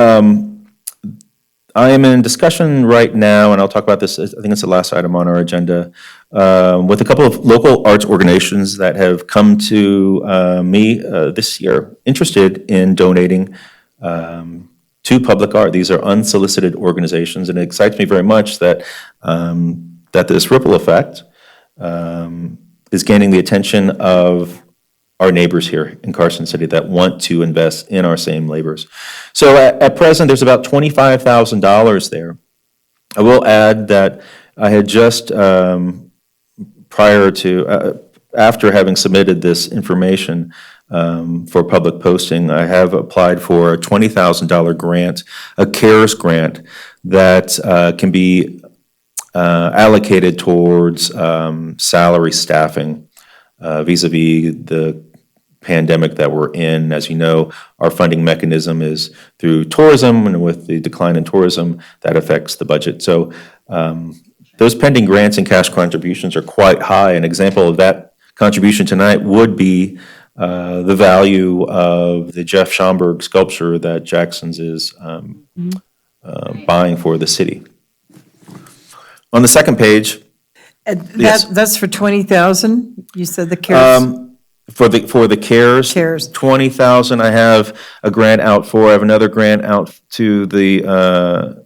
I am in discussion right now, and I'll talk about this, I think it's the last item on our agenda, with a couple of local arts organizations that have come to me this year, interested in donating to public art. These are unsolicited organizations, and it excites me very much that that this ripple effect is gaining the attention of our neighbors here in Carson City that want to invest in our same labors. So at present, there's about $25,000 there. I will add that I had just, prior to, after having submitted this information for public posting, I have applied for a $20,000 grant, a CARES grant, that can be allocated towards salary staffing vis-a-vis the pandemic that we're in. As you know, our funding mechanism is through tourism, and with the decline in tourism, that affects the budget. So those pending grants and cash contributions are quite high. An example of that contribution tonight would be the value of the Jeff Schomburg sculpture that Jackson's is buying for the city. On the second page, Yes. That's for 20,000? You said the CARES? for the CARES. CARES. 20,000, I have a grant out for. I have another grant out to the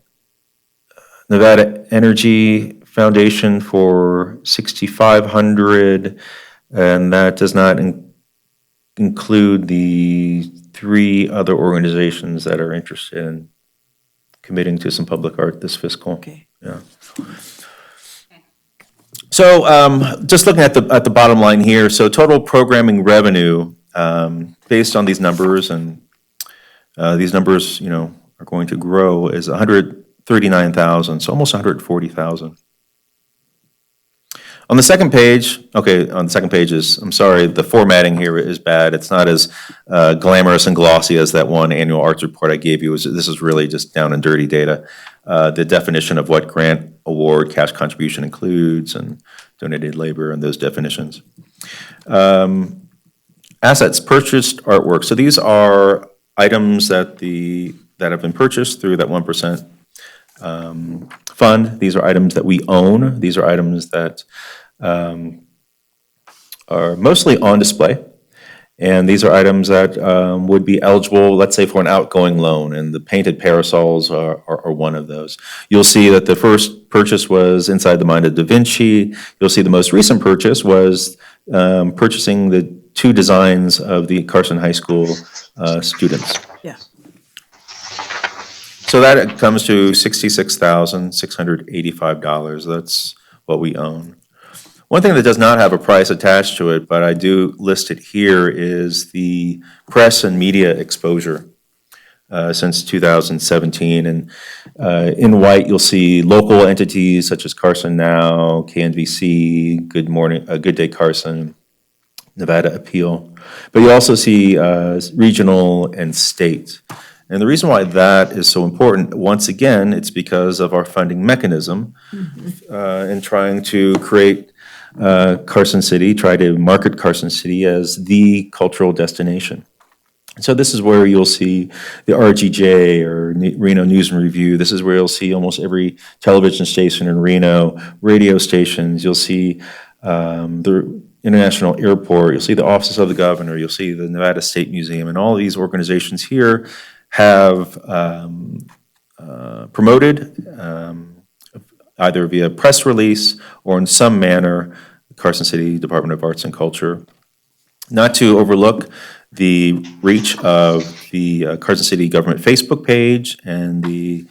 Nevada Energy Foundation for 6,500, and that does not include the 3 other organizations that are interested in committing to some public art this fiscal. Okay. Yeah. So just looking at the bottom line here, so total programming revenue based on these numbers, and these numbers, you know, are going to grow, is 139,000, so almost 140,000. On the second page, okay, on the second page is, I'm sorry, the formatting here is bad. It's not as glamorous and glossy as that one annual arts report I gave you. This is really just down and dirty data. The definition of what grant award cash contribution includes, and donated labor, and those definitions. Assets, purchased artwork. So these are items that have been purchased through that 1% fund. These are items that we own. These are items that are mostly on display. And these are items that would be eligible, let's say, for an outgoing loan, and the painted parasols are one of those. You'll see that the first purchase was Inside the Mind of Da Vinci. You'll see the most recent purchase was purchasing the 2 designs of the Carson High School students. Yeah. So that comes to $66,685. That's what we own. One thing that does not have a price attached to it, but I do list it here, is the press and media exposure since 2017. And in white, you'll see local entities such as Carson Now, KNVC, Good Day Carson, Nevada Appeal. But you also see regional and state. And the reason why that is so important, once again, it's because of our funding mechanism in trying to create Carson City, try to market Carson City as the cultural destination. So this is where you'll see the RGJ or Reno News and Review. This is where you'll see almost every television station in Reno, radio stations. You'll see the International Airport. You'll see the Office of the Governor. You'll see the Nevada State Museum. And all of these organizations here have promoted either via press release or in some manner, Carson City Department of Arts and Culture. Not to overlook the reach of the Carson City government Facebook page and the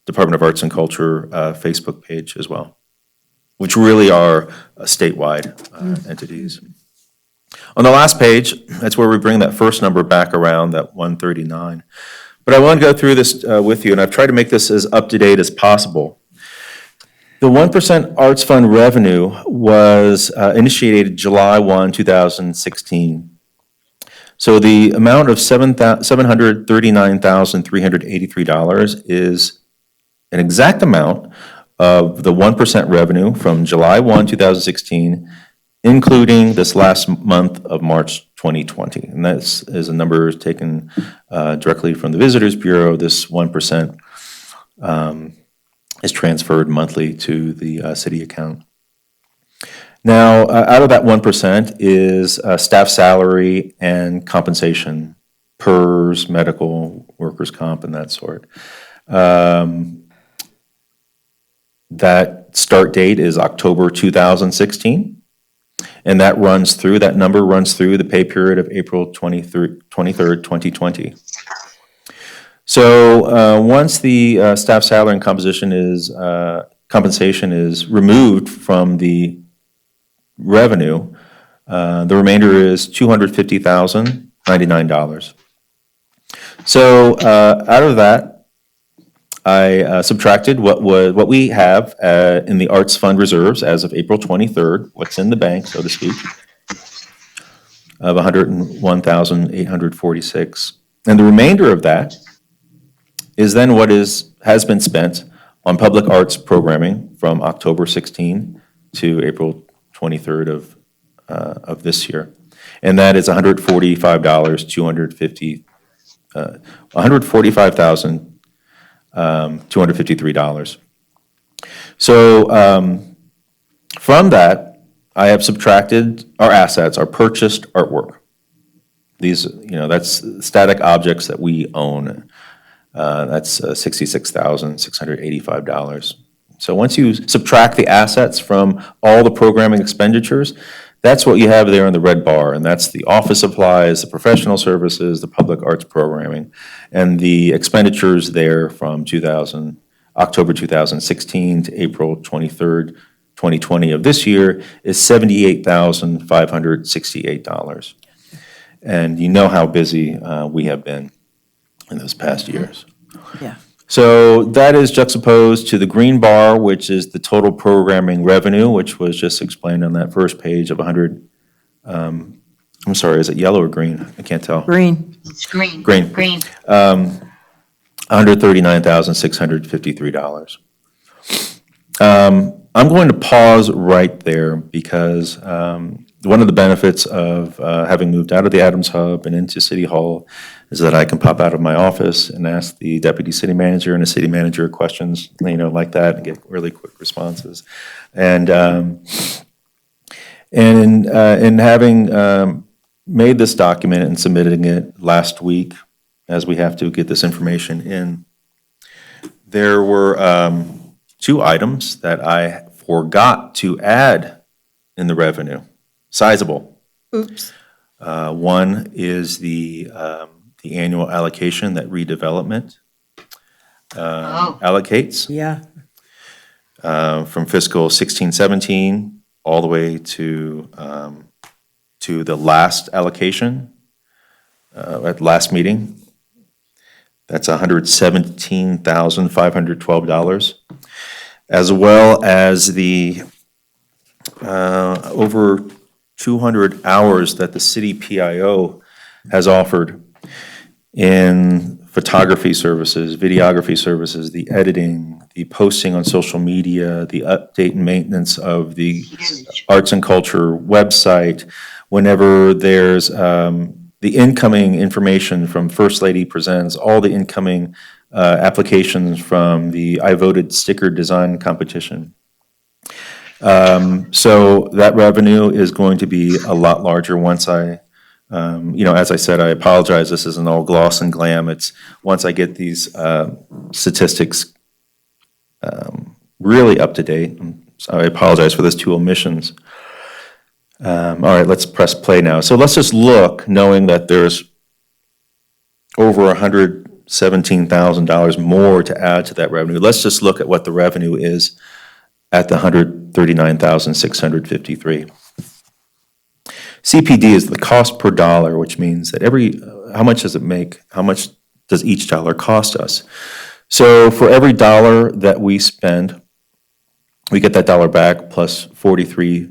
Department of Arts and Culture Facebook page as well, which really are statewide entities. On the last page, that's where we bring that first number back around, that 139. But I want to go through this with you, and I've tried to make this as up-to-date as possible. The 1% Arts Fund revenue was initiated July 1, 2016. So the amount of $739,383 is an exact amount of the 1% revenue from July 1, 2016, including this last month of March 2020. And that is a number taken directly from the Visitors Bureau. This 1% is transferred monthly to the city account. Now, out of that 1% is staff salary and compensation, PERS, medical, workers' comp, and that sort. That start date is October 2016. And that number runs through the pay period of April 23rd, 2020. So once the staff salary and compensation is removed from the revenue, the remainder is $250,099. So out of that, I subtracted what we have in the Arts Fund reserves as of April 23rd, what's in the bank, so to speak, of $101,846. And the remainder of that is then what has been spent on public arts programming from October 16 to April 23rd of this year. And that is $145,253. So from that, I have subtracted our assets, our purchased artwork. These, that's static objects that we own. That's $66,685. So once you subtract the assets from all the programming expenditures, that's what you have there in the red bar, and that's the office supplies, the professional services, the public arts programming, and the expenditures there from October 2016 to April 23rd, 2020 of this year is $78,568. And you know how busy we have been in those past years. Yeah. So that is juxtaposed to the green bar, which is the total programming revenue, which was just explained on that first page of 100. I'm sorry, is it yellow or green? I can't tell. Green. It's green. Green. Green. $139,653. I'm going to pause right there because one of the benefits of having moved out of the Adams Hub and into City Hall is that I can pop out of my office and ask the deputy city manager and the city manager questions, like that, and get really quick responses. And in having made this document and submitting it last week, as we have to get this information in, there were 2 items that I forgot to add in the revenue. Sizable. Oops. One is the annual allocation that redevelopment allocates Yeah. from fiscal 16-17 all the way to the last allocation at last meeting. That's $117,512, as well as the over 200 hours that the city PIO has offered in photography services, videography services, the editing, the posting on social media, the update and maintenance of the arts and culture website, whenever there's the incoming information from First Lady Presents, all the incoming applications from the I Voted sticker design competition. So that revenue is going to be a lot larger once I, as I said, I apologize, this isn't all gloss and glam. It's once I get these statistics really up to date. So I apologize for those 2 omissions. All right, let's press play now. So let's just look, knowing that there's over $117,000 more to add to that revenue. Let's just look at what the revenue is at the $139,653. CPD is the cost per dollar, which means that how much does it make? How much does each dollar cost us? So for every dollar that we spend, we get that dollar back plus 43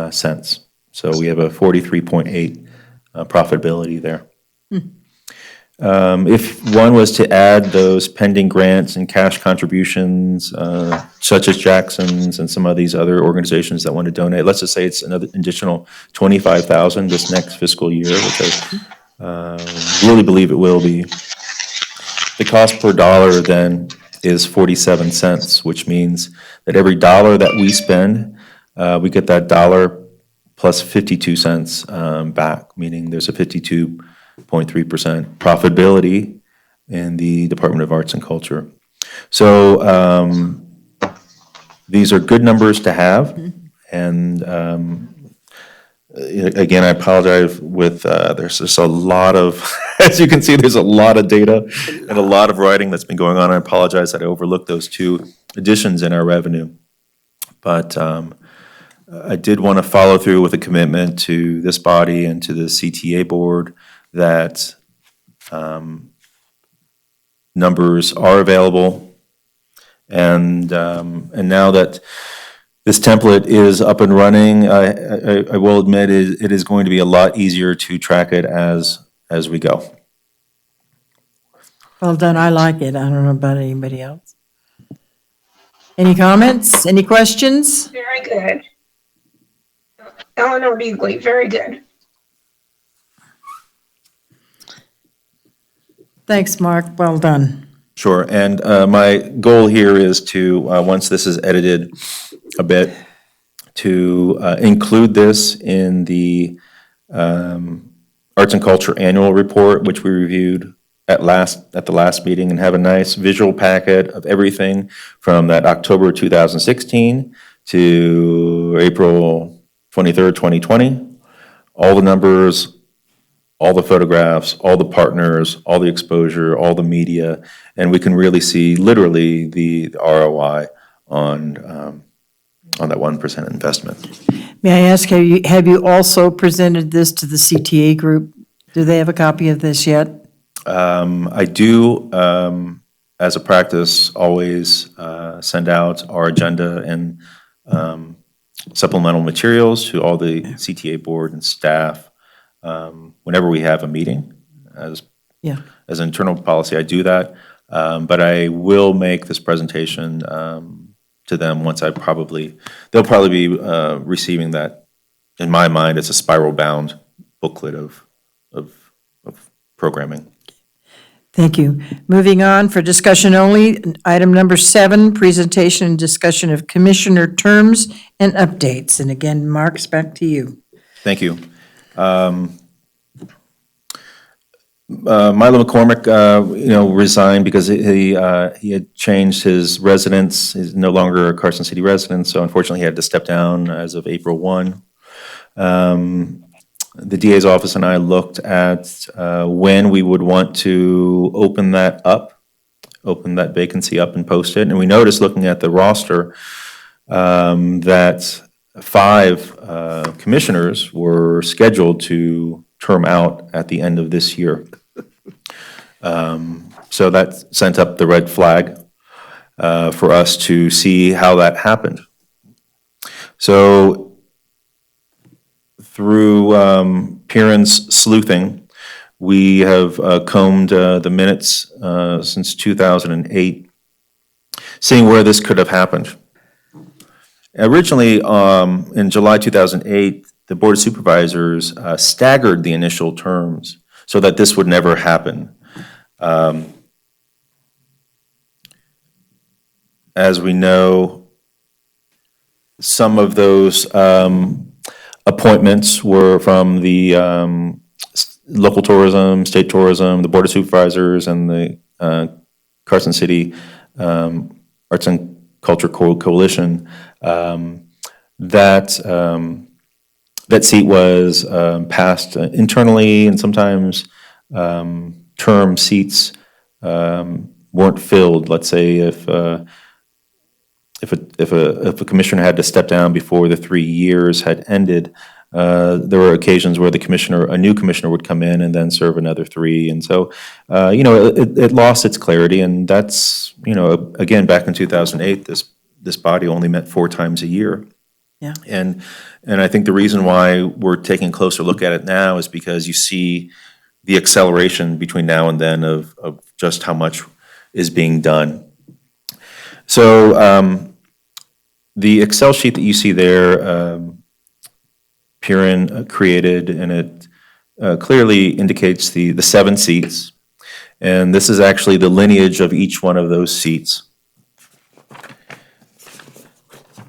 cents. So we have a 43.8 profitability there. If one was to add those pending grants and cash contributions, such as Jackson's and some of these other organizations that want to donate, let's just say it's another additional $25,000 this next fiscal year, which I really believe it will be. The cost per dollar then is 47 cents, which means that every dollar that we spend, we get that dollar plus 52 cents back, meaning there's a 52.3% profitability in the Department of Arts and Culture. So these are good numbers to have, and Again, I apologize with, there's just a lot of, as you can see, there's a lot of data and a lot of writing that's been going on. I apologize that I overlooked those two additions in our revenue. But I did want to follow through with a commitment to this body and to the CTA board that numbers are available. And now that this template is up and running, I will admit it is going to be a lot easier to track it as we go. Well done, I like it. I don't know about anybody else. Any comments? Any questions? Very good. Eleanor Beagley, very good. Thanks, Mark, well done. Sure, and my goal here is to, once this is edited a bit, to include this in the Arts and Culture Annual Report, which we reviewed at the last meeting, and have a nice visual packet of everything from that October 2016 to April 23rd, 2020. All the numbers, all the photographs, all the partners, all the exposure, all the media, and we can really see literally the ROI on that 1% investment. May I ask, have you also presented this to the CTA group? Do they have a copy of this yet? I do, as a practice, always send out our agenda and supplemental materials to all the CTA board and staff whenever we have a meeting. As an internal policy, I do that, but I will make this presentation to them once they'll probably be receiving that. In my mind, it's a spiral-bound booklet of programming. Thank you. Moving on for discussion only, item number 7, presentation and discussion of commissioner terms and updates. And again, Mark's back to you. Thank you. Milo McCormick, resigned because he had changed his residence. He's no longer a Carson City resident, so unfortunately he had to step down as of April 1. The DA's office and I looked at when we would want to open that vacancy up and post it. And we noticed, looking at the roster, that 5 commissioners were scheduled to term out at the end of this year. So that sent up the red flag for us to see how that happened. So through Piran's sleuthing, we have combed the minutes since 2008, seeing where this could have happened. Originally, in July 2008, the Board of Supervisors staggered the initial terms so that this would never happen. As we know, some of those appointments were from the local tourism, state tourism, the Board of Supervisors, and the Carson City Arts and Culture Coalition. That seat was passed internally, and sometimes term seats weren't filled. Let's say if a commissioner had to step down before the 3 years had ended, there were occasions where a new commissioner would come in and then serve another 3, and so it lost its clarity. And that's again, back in 2008, this body only met 4 times a year. Yeah. And I think the reason why we're taking a closer look at it now is because you see the acceleration between now and then of just how much is being done. So the Excel sheet that you see there, Piran created, and it clearly indicates the 7 seats. And this is actually the lineage of each one of those seats.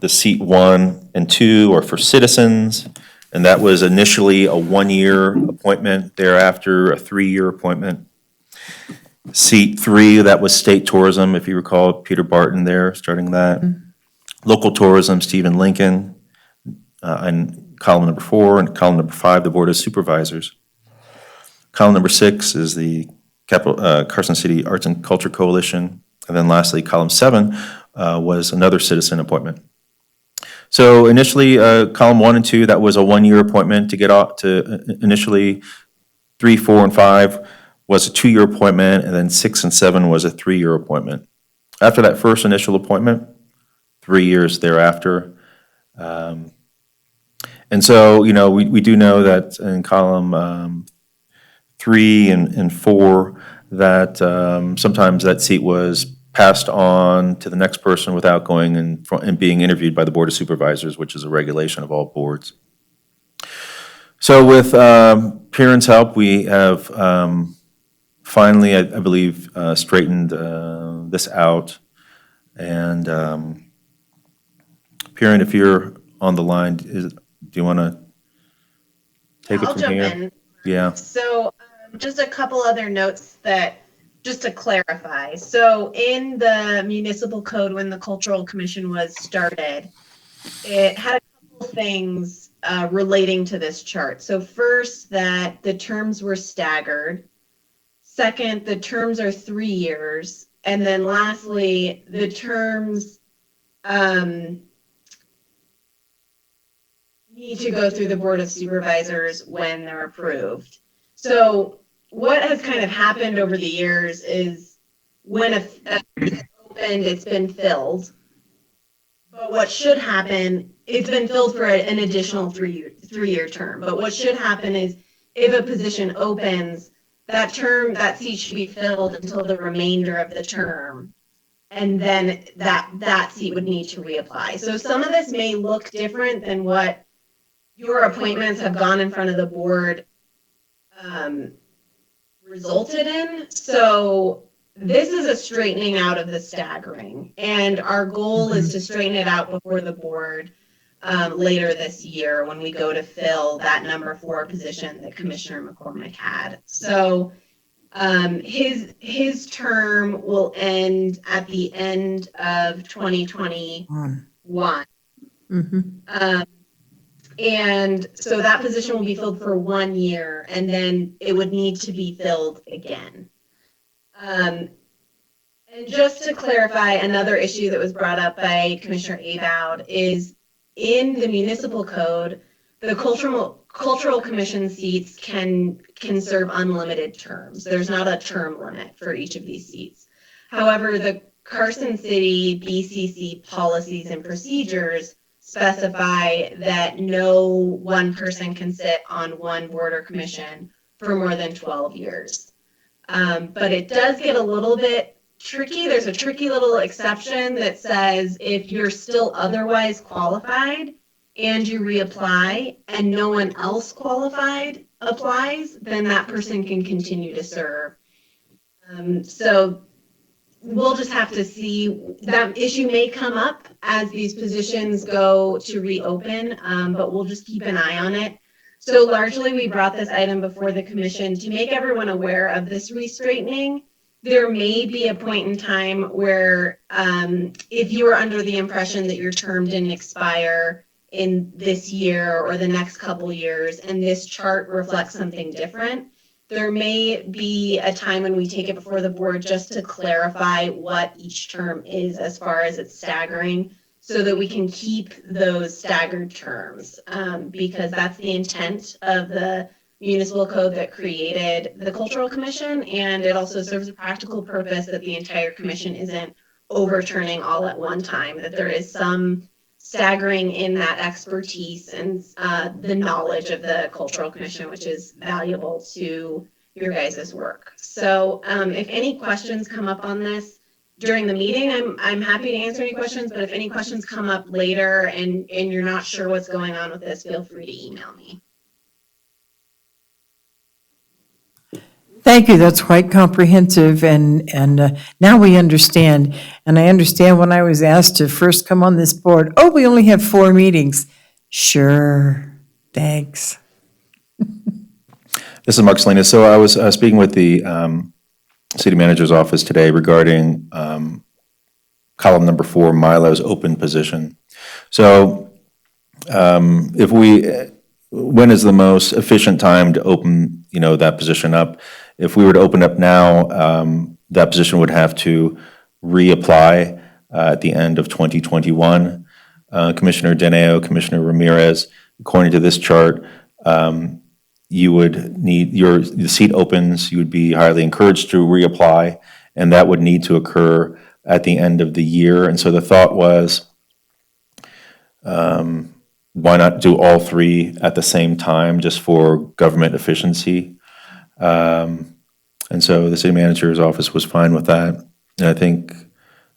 The seat 1 and 2 are for citizens, and that was initially a 1-year appointment, thereafter a 3-year appointment. Seat 3, that was state tourism, if you recall, Peter Barton there, starting that. Local tourism, Stephen Lincoln, in column number 4, and column number 5, the Board of Supervisors. Column number 6 is the Carson City Arts and Culture Coalition. And then lastly, column 7 was another citizen appointment. So initially, column 1 and 2, that was a one-year appointment to get off to initially 3, 4, and 5 was a 2-year appointment, and then 6 and 7 was a 3-year appointment. After that first initial appointment, 3 years thereafter. And so, we do know that in column 3 and 4, that sometimes that seat was passed on to the next person without going and being interviewed by the Board of Supervisors, which is a regulation of all boards. So with Piran's help, we have finally, I believe, straightened this out. And Piran, if you're on the line, do you want to take it I'll from jump here? in. Yeah. So just a couple other notes that, just to clarify. So in the municipal code, when the Cultural Commission was started, it had a couple things relating to this chart. So first, that the terms were staggered. Second, the terms are 3 years. And then lastly, the terms need to go through the Board of Supervisors when they're approved. So what has kind of happened over the years is when a seat opened, it's been filled. But what should happen, it's been filled for an additional three-year term. But what should happen is if a position opens, that seat should be filled until the remainder of the term. And then that seat would need to reapply. So some of this may look different than what your appointments have gone in front of the board resulted in. So this is a straightening out of the staggering, and our goal is to straighten it out before the board later this year when we go to fill that number 4 position that Commissioner McCormick had. So his term will end at the end of 2021. Mm-hmm. And so that position will be filled for 1 year, and then it would need to be filled again. And just to clarify, another issue that was brought up by Commissioner Aboud is in the municipal code, the cultural commission seats can serve unlimited terms. There's not a term limit for each of these seats. However, the Carson City BCC policies and procedures specify that no one person can sit on one board or commission for more than 12 years. But it does get a little bit tricky. There's a tricky little exception that says if you're still otherwise qualified and you reapply and no one else qualified applies, then that person can continue to serve. So we'll just have to see. That issue may come up as these positions go to reopen, but we'll just keep an eye on it. So largely, we brought this item before the commission to make everyone aware of this restraightening. There may be a point in time where if you are under the impression that your term didn't expire in this year or the next couple years, and this chart reflects something different, there may be a time when we take it before the board just to clarify what each term is as far as its staggering, so that we can keep those staggered terms, because that's the intent of the municipal code that created the Cultural Commission, and it also serves a practical purpose that the entire commission isn't overturning all at one time, that there is some staggering in that expertise and the knowledge of the Cultural Commission, which is valuable to your guys' work. So if any questions come up on this during the meeting, I'm happy to answer any questions, but if any questions come up later and you're not sure what's going on with this, feel free to email me. Thank you, that's quite comprehensive, and now we understand. And I understand when I was asked to first come on this board, oh, we only have 4 meetings. Sure, thanks. This is Mark Salinas. So I was speaking with the city manager's office today regarding column number 4, Milo's open position. So when is the most efficient time to open, that position up? If we were to open up now, that position would have to reapply at the end of 2021. Commissioner Deneo, Commissioner Ramirez, according to this chart, you would need, the seat opens, you would be highly encouraged to reapply, and that would need to occur at the end of the year. And so the thought was, why not do all three at the same time, just for government efficiency? And so the city manager's office was fine with that. And I think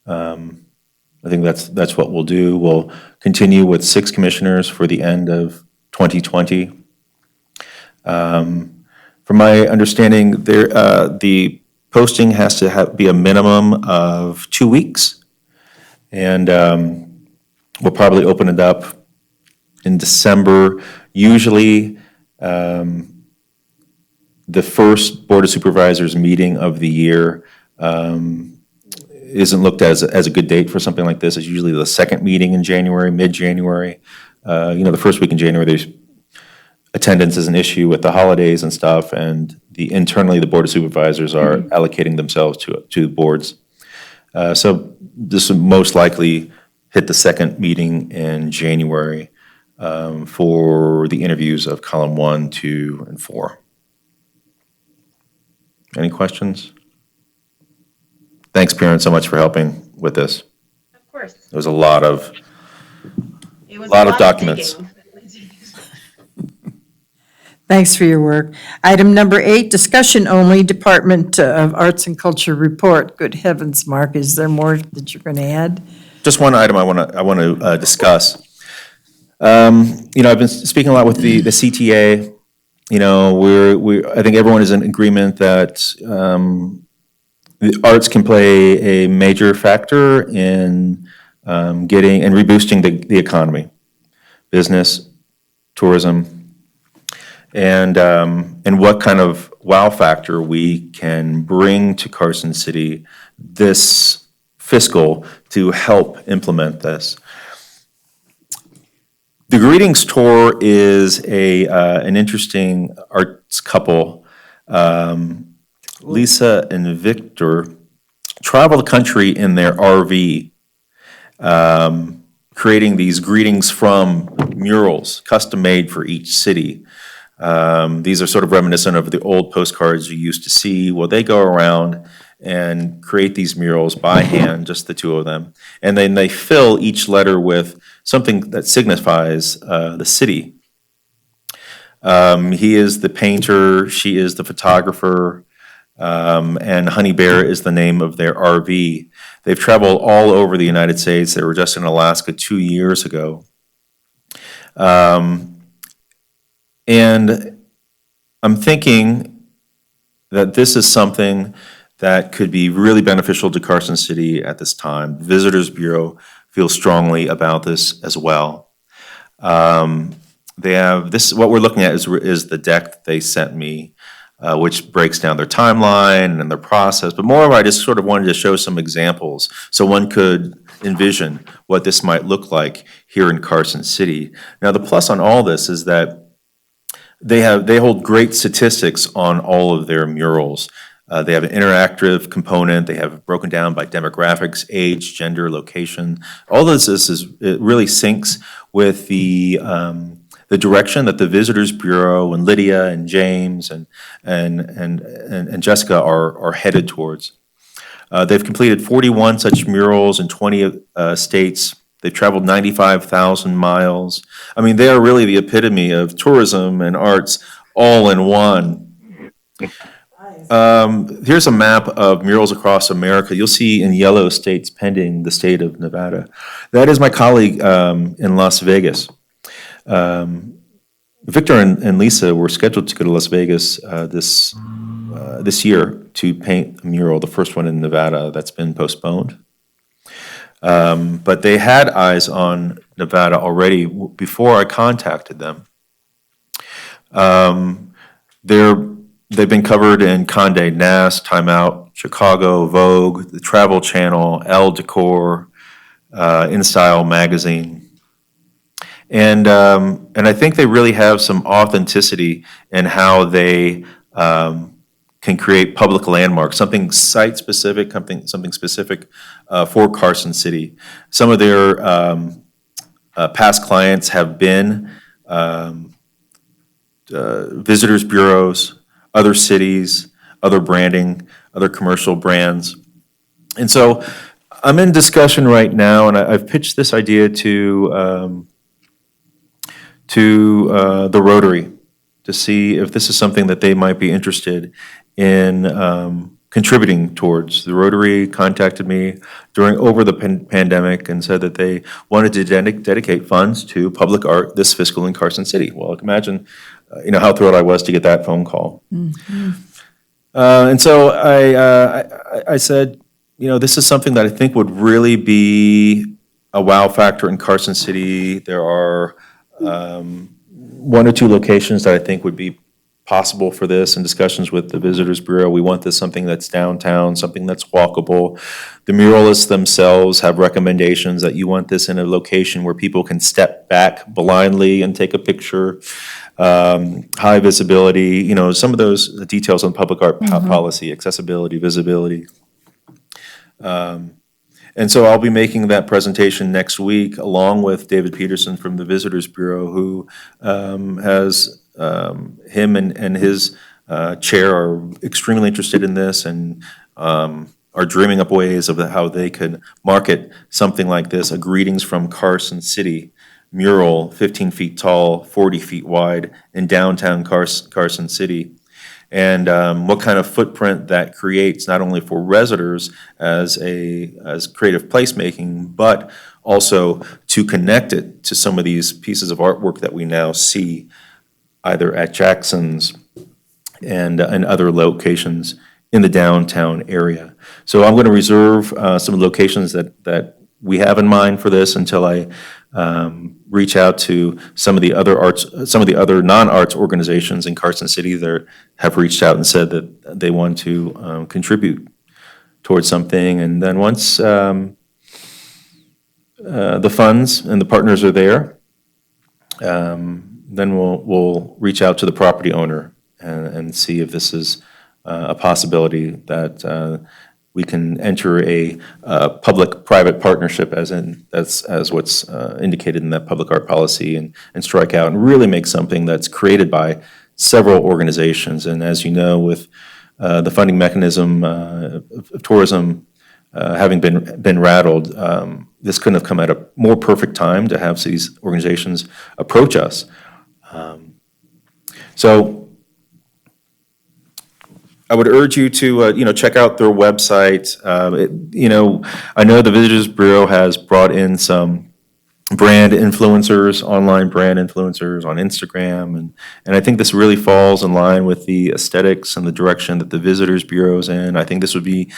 that's what we'll do. We'll continue with 6 commissioners for the end of 2020. From my understanding, the posting has to be a minimum of 2 weeks. And we'll probably open it up in December. Usually, the first Board of Supervisors meeting of the year isn't looked at as a good date for something like this. It's usually the second meeting in January, mid-January. The first week in January, there's attendance is an issue with the holidays and stuff, and internally the Board of Supervisors are allocating themselves to boards. So this would most likely hit the second meeting in January for the interviews of column 1, 2, and 4. Any questions? Thanks, Karen, so much for helping with this. Of course. There was a lot of It was lot of documents. digging. Thanks for your work. Item number 8, discussion only, Department of Arts and Culture report. Good heavens, Mark, is there more that you're going to add? Just one item I want to discuss. I've been speaking a lot with the CTA. I think everyone is in agreement that the arts can play a major factor in getting and reboosting the economy, business, tourism, and what kind of wow factor we can bring to Carson City this fiscal to help implement this. The Greetings Tour is an interesting arts couple. Lisa and Victor travel the country in their RV, creating these greetings from murals, custom made for each city. These are sort of reminiscent of the old postcards you used to see. Well, they go around and create these murals by hand, just the two of them. And then they fill each letter with something that signifies the city. He is the painter, she is the photographer, and Honey Bear is the name of their RV. They've traveled all over the United States. They were just in Alaska 2 years ago. And I'm thinking that this is something that could be really beneficial to Carson City at this time. The Visitors Bureau feels strongly about this as well. They have this. What we're looking at is the deck that they sent me, which breaks down their timeline and their process. But moreover, I just sort of wanted to show some examples so one could envision what this might look like here in Carson City. Now, the plus on all this is that they hold great statistics on all of their murals. They have an interactive component. They have it broken down by demographics, age, gender, location. All this it really syncs with the direction that the Visitors Bureau and Lydia and James and Jessica are headed towards. They've completed 41 such murals in 20 states. They've traveled 95,000 miles. I mean, they are really the epitome of tourism and arts all in one. Here's a map of murals across America. You'll see in yellow states pending the state of Nevada. That is my colleague in Las Vegas. Victor and Lisa were scheduled to go to Las Vegas this year to paint a mural, the first one in Nevada that's been postponed. But they had eyes on Nevada already before I contacted them. They've been covered in Condé Nast, Time Out, Chicago, Vogue, the Travel Channel, Elle Decor, InStyle magazine. And I think they really have some authenticity in how they can create public landmarks, something site-specific, something specific for Carson City. Some of their past clients have been visitors bureaus, other cities, other branding, other commercial brands. And so I'm in discussion right now, and I've pitched this idea to the Rotary to see if this is something that they might be interested in contributing towards. The Rotary contacted me over the pandemic and said that they wanted to dedicate funds to public art this fiscal in Carson City. Well, imagine, how thrilled I was to get that phone call. And so I said, this is something that I think would really be a wow factor in Carson City. There are one or two locations that I think would be possible for this in discussions with the Visitors Bureau. We want this something that's downtown, something that's walkable. The muralists themselves have recommendations that you want this in a location where people can step back blindly and take a picture. High visibility, some of those details on public art policy, accessibility, visibility. And so I'll be making that presentation next week along with David Peterson from the Visitors Bureau, who has him and his chair are extremely interested in this and are dreaming up ways of how they could market something like this, a Greetings from Carson City mural, 15 feet tall, 40 feet wide in downtown Carson City. And what kind of footprint that creates, not only for residents as creative placemaking, but also to connect it to some of these pieces of artwork that we now see either at Jackson's and other locations in the downtown area. So I'm going to reserve some of the locations that we have in mind for this until I reach out to some of the other non-arts organizations in Carson City that have reached out and said that they want to contribute towards something. And then once the funds and the partners are there, then we'll reach out to the property owner and see if this is a possibility that we can enter a public-private partnership as what's indicated in that public art policy and strike out and really make something that's created by several organizations. And as you know, with the funding mechanism of tourism having been rattled, this couldn't have come at a more perfect time to have these organizations approach us. So I would urge you to, check out their website. I know the Visitors Bureau has brought in some brand influencers, online brand influencers on Instagram, and I think this really falls in line with the aesthetics and the direction that the Visitors Bureau is in. I think this would be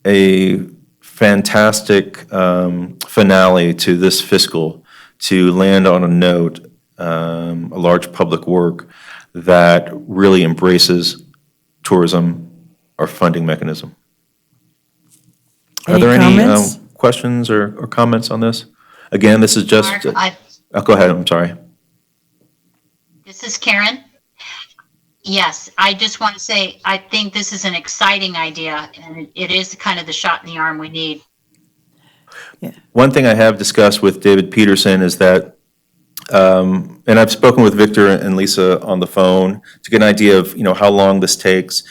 a fantastic finale to this fiscal to land on a note, a large public work that really embraces tourism, our funding mechanism. Are there any comments? questions or comments on this? Again, this is just... Mark, go ahead, I'm sorry. This is Karen. Yes, I just want to say, I think this is an exciting idea, and it is kind of the shot in the arm we need. One thing I have discussed with David Peterson is that, and I've spoken with Victor and Lisa on the phone to get an idea of, how long this takes.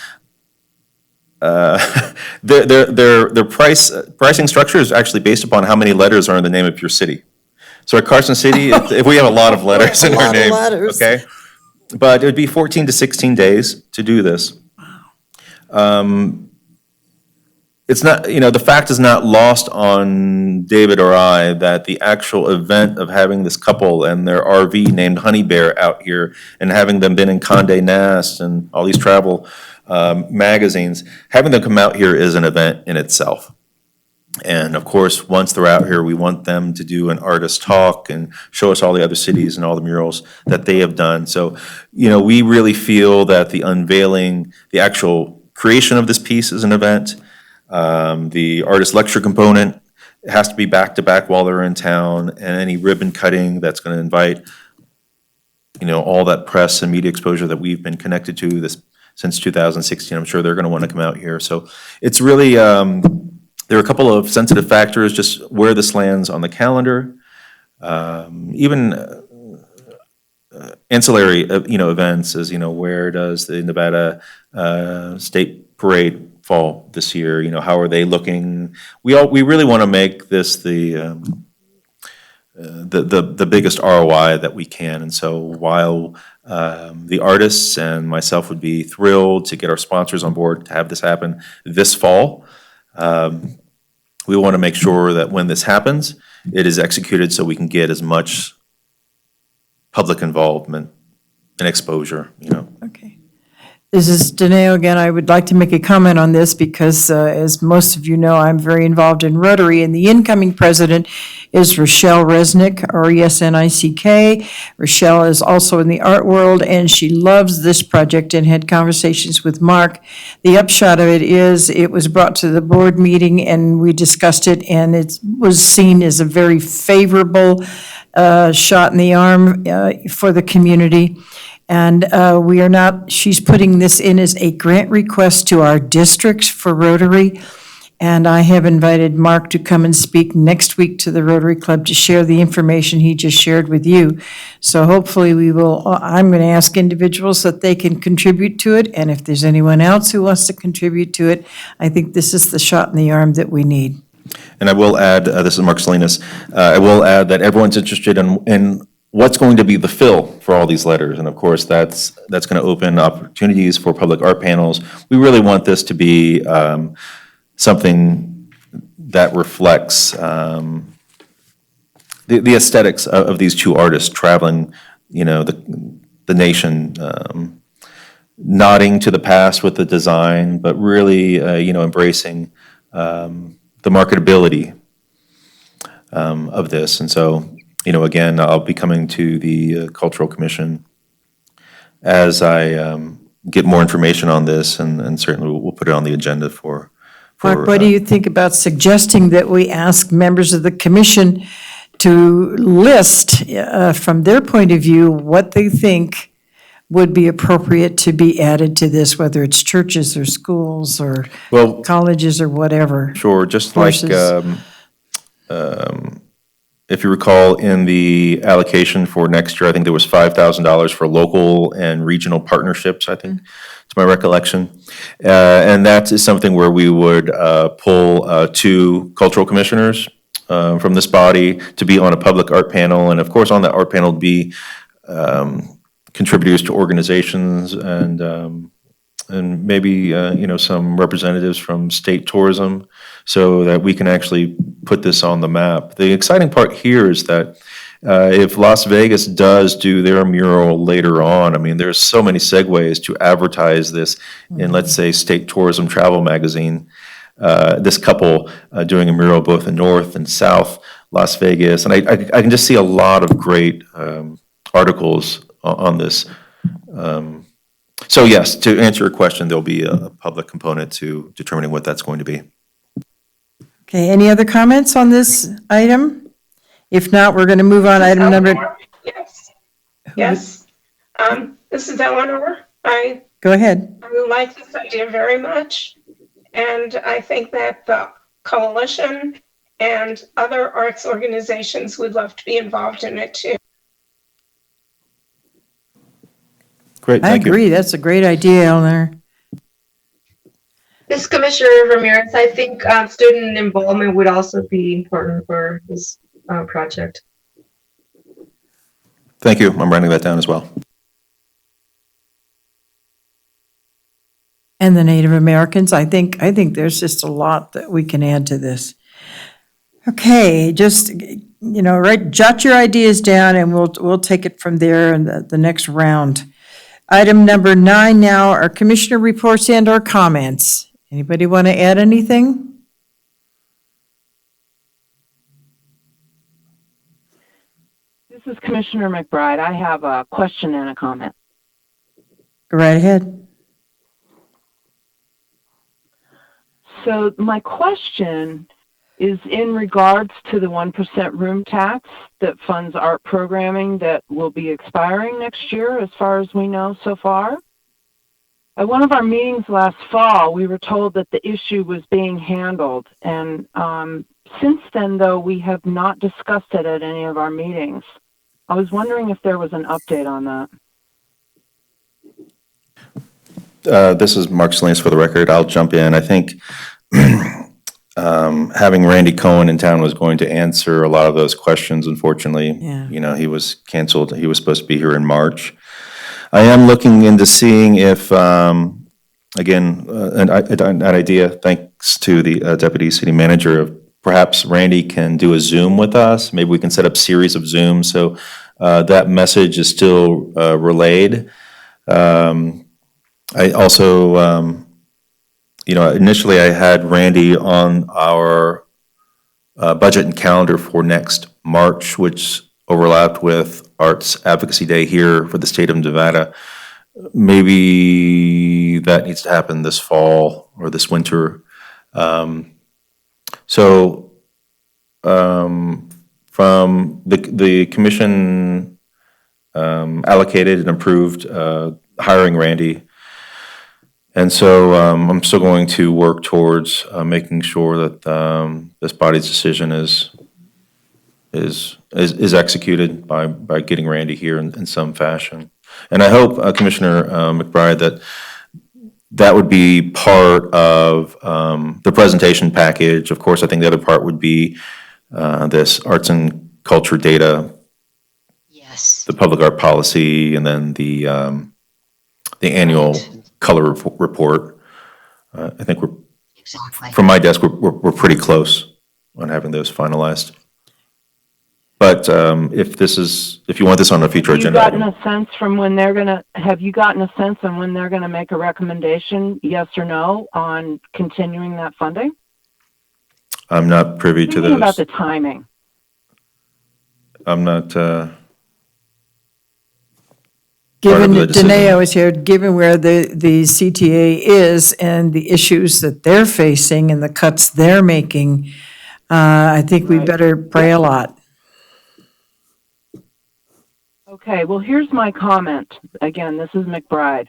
Their pricing structure is actually based upon how many letters are in the name of your city. So at Carson City, if we have a lot of letters in our name, okay? But it would be 14 to 16 days to do this. It's not, the fact is not lost on David or I that the actual event of having this couple and their RV named Honey Bear out here and having them been in Condé Nast and all these travel magazines, having them come out here is an event in itself. And of course, once they're out here, we want them to do an artist talk and show us all the other cities and all the murals that they have done. So, we really feel that the unveiling, the actual creation of this piece is an event. The artist lecture component It has to be back-to-back while they're in town, and any ribbon cutting that's going to invite, all that press and media exposure that we've been connected to since 2016. I'm sure they're going to want to come out here. So it's really, there are a couple of sensitive factors, just where this lands on the calendar. Even ancillary, events as, where does the Nevada State Parade fall this year? How are they looking? We really want to make this the biggest ROI that we can. And so while the artists and myself would be thrilled to get our sponsors on board to have this happen this fall, we want to make sure that when this happens, it is executed so we can get as much public involvement and exposure, Okay. This is Danae again. I would like to make a comment on this because, as most of you know, I'm very involved in Rotary, and the incoming president is Rochelle Resnick, R-E-S-N-I-C-K. Rochelle is also in the art world, and she loves this project and had conversations with Mark. The upshot of it is it was brought to the board meeting, and we discussed it, and it was seen as a very favorable shot in the arm for the community. And she's putting this in as a grant request to our district for Rotary. And I have invited Mark to come and speak next week to the Rotary Club to share the information he just shared with you. So hopefully I'm going to ask individuals that they can contribute to it. And if there's anyone else who wants to contribute to it, I think this is the shot in the arm that we need. And I will add, this is Mark Salinas, I will add that everyone's interested in what's going to be the fill for all these letters. And of course, that's going to open opportunities for public art panels. We really want this to be something that reflects the aesthetics of these two artists traveling, the nation, nodding to the past with the design, but really, embracing the marketability of this. And so, again, I'll be coming to the Cultural Commission as I get more information on this, and certainly we'll put it on the agenda for. Mark, what do you think about suggesting that we ask members of the commission to list, from their point of view, what they think would be appropriate to be added to this, whether it's churches or schools or colleges or whatever? Sure, just like, if you recall, in the allocation for next year, I think there was $5,000 for local and regional partnerships, I think, to my recollection. And that is something where we would pull 2 cultural commissioners from this body to be on a public art panel. And of course, on that art panel would be contributors to organizations and maybe, some representatives from state tourism so that we can actually put this on the map. The exciting part here is that if Las Vegas does do their mural later on, I mean, there's so many segues to advertise this in, let's say, State Tourism Travel Magazine. This couple doing a mural both in North and South Las Vegas. And I can just see a lot of great articles on this. So yes, to answer your question, there'll be a public component to determining what that's going to be. Okay, any other comments on this item? If not, we're going to move on item number. Yes. Yes. This is Eleanor. Go ahead. I like this idea very much. And I think that the coalition and other arts organizations would love to be involved in it too. Great, I thank you. agree, that's a great idea, Eleanor. This Commissioner Ramirez, I think student involvement would also be important for this project. Thank you, I'm writing that down as well. And the Native Americans, I think there's just a lot that we can add to this. Okay, just, jot your ideas down and we'll take it from there in the next round. Item number 9 now are commissioner reports and or comments. Anybody want to add anything? This is Commissioner McBride. I have a question and a comment. Go right ahead. So my question is in regards to the 1% room tax that funds art programming that will be expiring next year, as far as we know so far. At one of our meetings last fall, we were told that the issue was being handled, and since then, though, we have not discussed it at any of our meetings. I was wondering if there was an update on that. This is Mark Salinas for the record. I'll jump in. I think having Randy Cohen in town was going to answer a lot of those questions. Unfortunately, Yeah. he was canceled. He was supposed to be here in March. I am looking into seeing if, again, an idea, thanks to the deputy city manager, of perhaps Randy can do a Zoom with us. Maybe we can set up series of Zooms so that message is still relayed. I also, initially I had Randy on our budget and calendar for next March, which overlapped with Arts Advocacy Day here for the state of Nevada. Maybe that needs to happen this fall or this winter. From the commission allocated and approved hiring Randy. And so I'm still going to work towards making sure that this body's decision is executed by getting Randy here in some fashion. And I hope, Commissioner McBride, that would be part of the presentation package. Of course, I think the other part would be this arts and culture data, Yes. the public art policy, and then the annual color report. I think Exactly. from my desk, we're pretty close on having those finalized. But if you want this on a future Have you agenda gotten item, a sense from when they're gonna, have you gotten a sense on when they're gonna make a recommendation, yes or no, on continuing that funding? I'm not privy to Thinking about those. the timing. I'm not, Given of the that decision. Daneo is here, given where the CTA is and the issues that they're facing and the cuts they're making, I think we Right. better pray a lot. Okay, well, here's my comment. Again, this is McBride.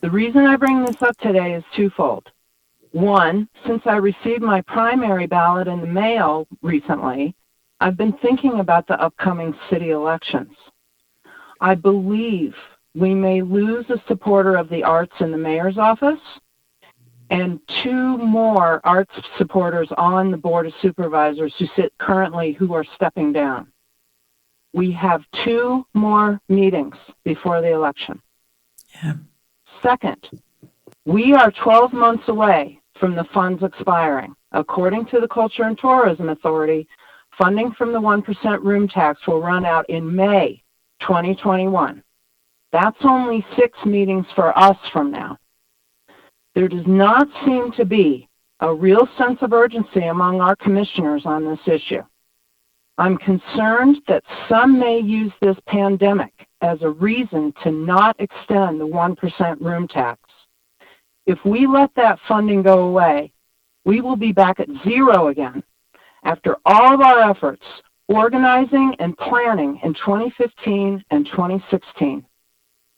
The reason I bring this up today is twofold. One, since I received my primary ballot in the mail recently, I've been thinking about the upcoming city elections. I believe we may lose a supporter of the arts in the mayor's office and 2 more arts supporters on the Board of Supervisors who sit currently who are stepping down. We have 2 more meetings before the election. Yeah. Second, we are 12 months away from the funds expiring. According to the Culture and Tourism Authority, funding from the 1% room tax will run out in May 2021. That's only 6 meetings for us from now. There does not seem to be a real sense of urgency among our commissioners on this issue. I'm concerned that some may use this pandemic as a reason to not extend the 1% room tax. If we let that funding go away, we will be back at 0 again after all of our efforts organizing and planning in 2015 and 2016.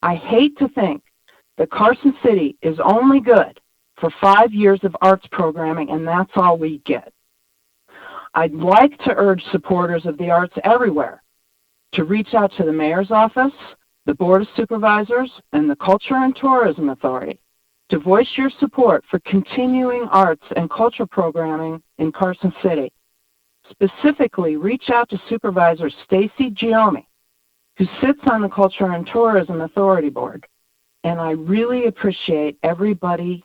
I hate to think that Carson City is only good for 5 years of arts programming and that's all we get. I'd like to urge supporters of the arts everywhere to reach out to the mayor's office, the Board of Supervisors, and the Culture and Tourism Authority to voice your support for continuing arts and culture programming in Carson City. Specifically, reach out to Supervisor Stacy Giomi, who sits on the Culture and Tourism Authority Board. And I really appreciate everybody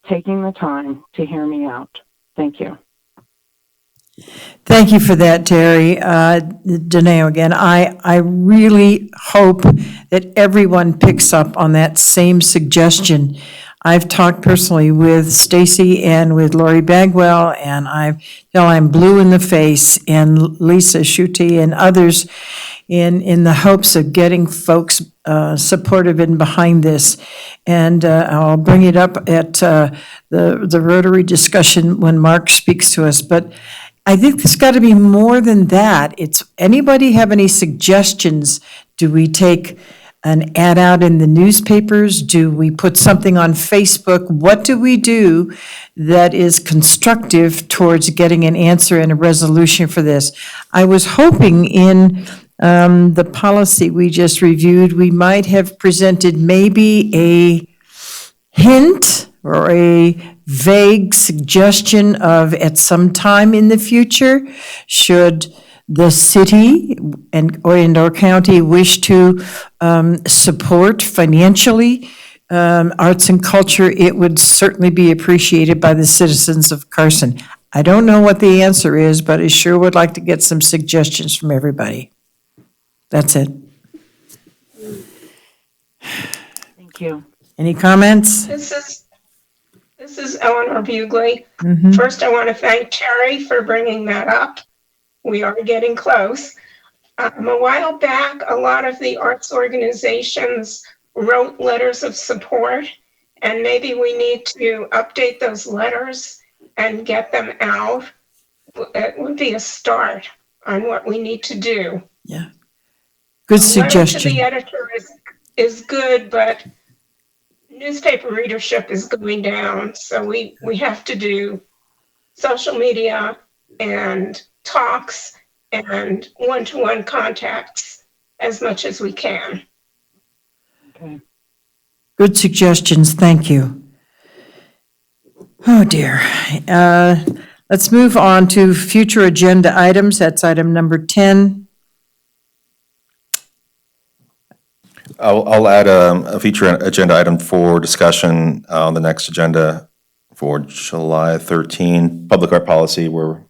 taking the time to hear me out. Thank you. Thank you for that, Terry. Daneo again. I really hope that everyone picks up on that same suggestion. I've talked personally with Stacy and with Lori Bagwell, and I'm blue in the face, and Lisa Schutte and others in the hopes of getting folks supportive and behind this. And I'll bring it up at the Rotary discussion when Mark speaks to us. But I think there's got to be more than that. It's, anybody have any suggestions? Do we take an ad out in the newspapers? Do we put something on Facebook? What do we do that is constructive towards getting an answer and a resolution for this? I was hoping in the policy we just reviewed, we might have presented maybe a hint or a vague suggestion of, at some time in the future, should the city and/or county wish to support financially arts and culture, it would certainly be appreciated by the citizens of Carson. I don't know what the answer is, but I sure would like to get some suggestions from everybody. That's it. Thank you. Any comments? This is Eleanor Bugley. Mhm. First, I want to thank Terry for bringing that up. We are getting close. A while back, a lot of the arts organizations wrote letters of support, and maybe we need to update those letters and get them out. It would be a start on what we need to do. Yeah. Good Letter to suggestion. the editor is good, but newspaper readership is going down, so we have to do social media and talks and one-to-one contacts as much as we can. Okay. Good suggestions, thank you. Oh, dear. Let's move on to future agenda items. That's item number 10. I'll add a feature agenda item for discussion on the next agenda for July 13, public art policy, where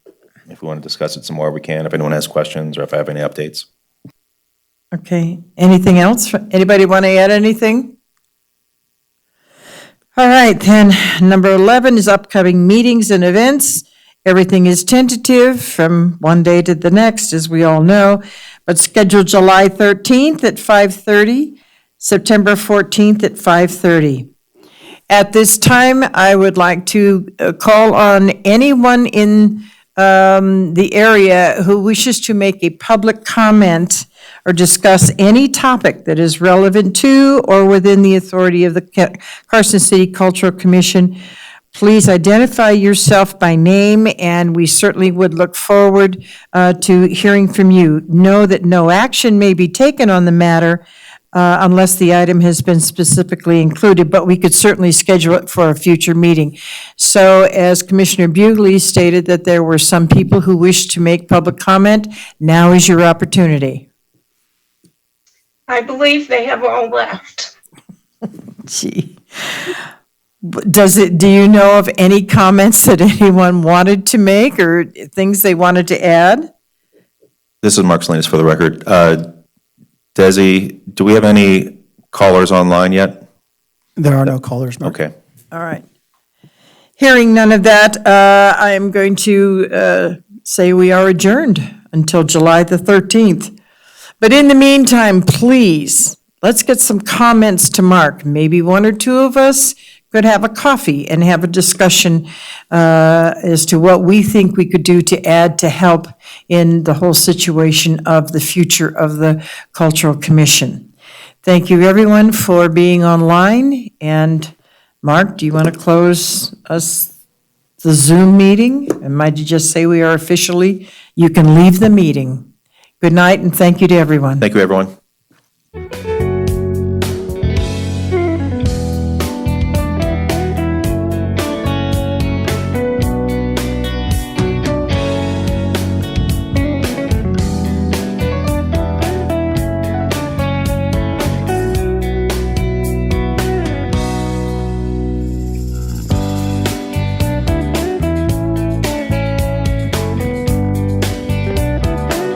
if we want to discuss it some more, we can, if anyone has questions or if I have any updates. Okay, anything else? Anybody want to add anything? All right, then, number 11 is upcoming meetings and events. Everything is tentative from one day to the next, as we all know, but scheduled July 13th at 5:30, September 14th at 5:30. At this time, I would like to call on anyone in the area who wishes to make a public comment or discuss any topic that is relevant to or within the authority of the Carson City Cultural Commission. Please identify yourself by name, and we certainly would look forward to hearing from you. Know that no action may be taken on the matter unless the item has been specifically included, but we could certainly schedule it for a future meeting. So as Commissioner Bugley stated that there were some people who wished to make public comment, now is your opportunity. I believe they have all left. Gee. Do you know of any comments that anyone wanted to make or things they wanted to add? This is Mark Salinas for the record. Desi, do we have any callers online yet? There are no callers, Mark. Okay. All right. Hearing none of that, I am going to say we are adjourned until July the 13th. But in the meantime, please, let's get some comments to Mark. Maybe one or two of us could have a coffee and have a discussion as to what we think we could do to add to help in the whole situation of the future of the Cultural Commission. Thank you, everyone, for being online. And Mark, do you want to close us the Zoom meeting? And might you just say we are officially, you can leave the meeting. Good night, and thank you to everyone. Thank you, everyone.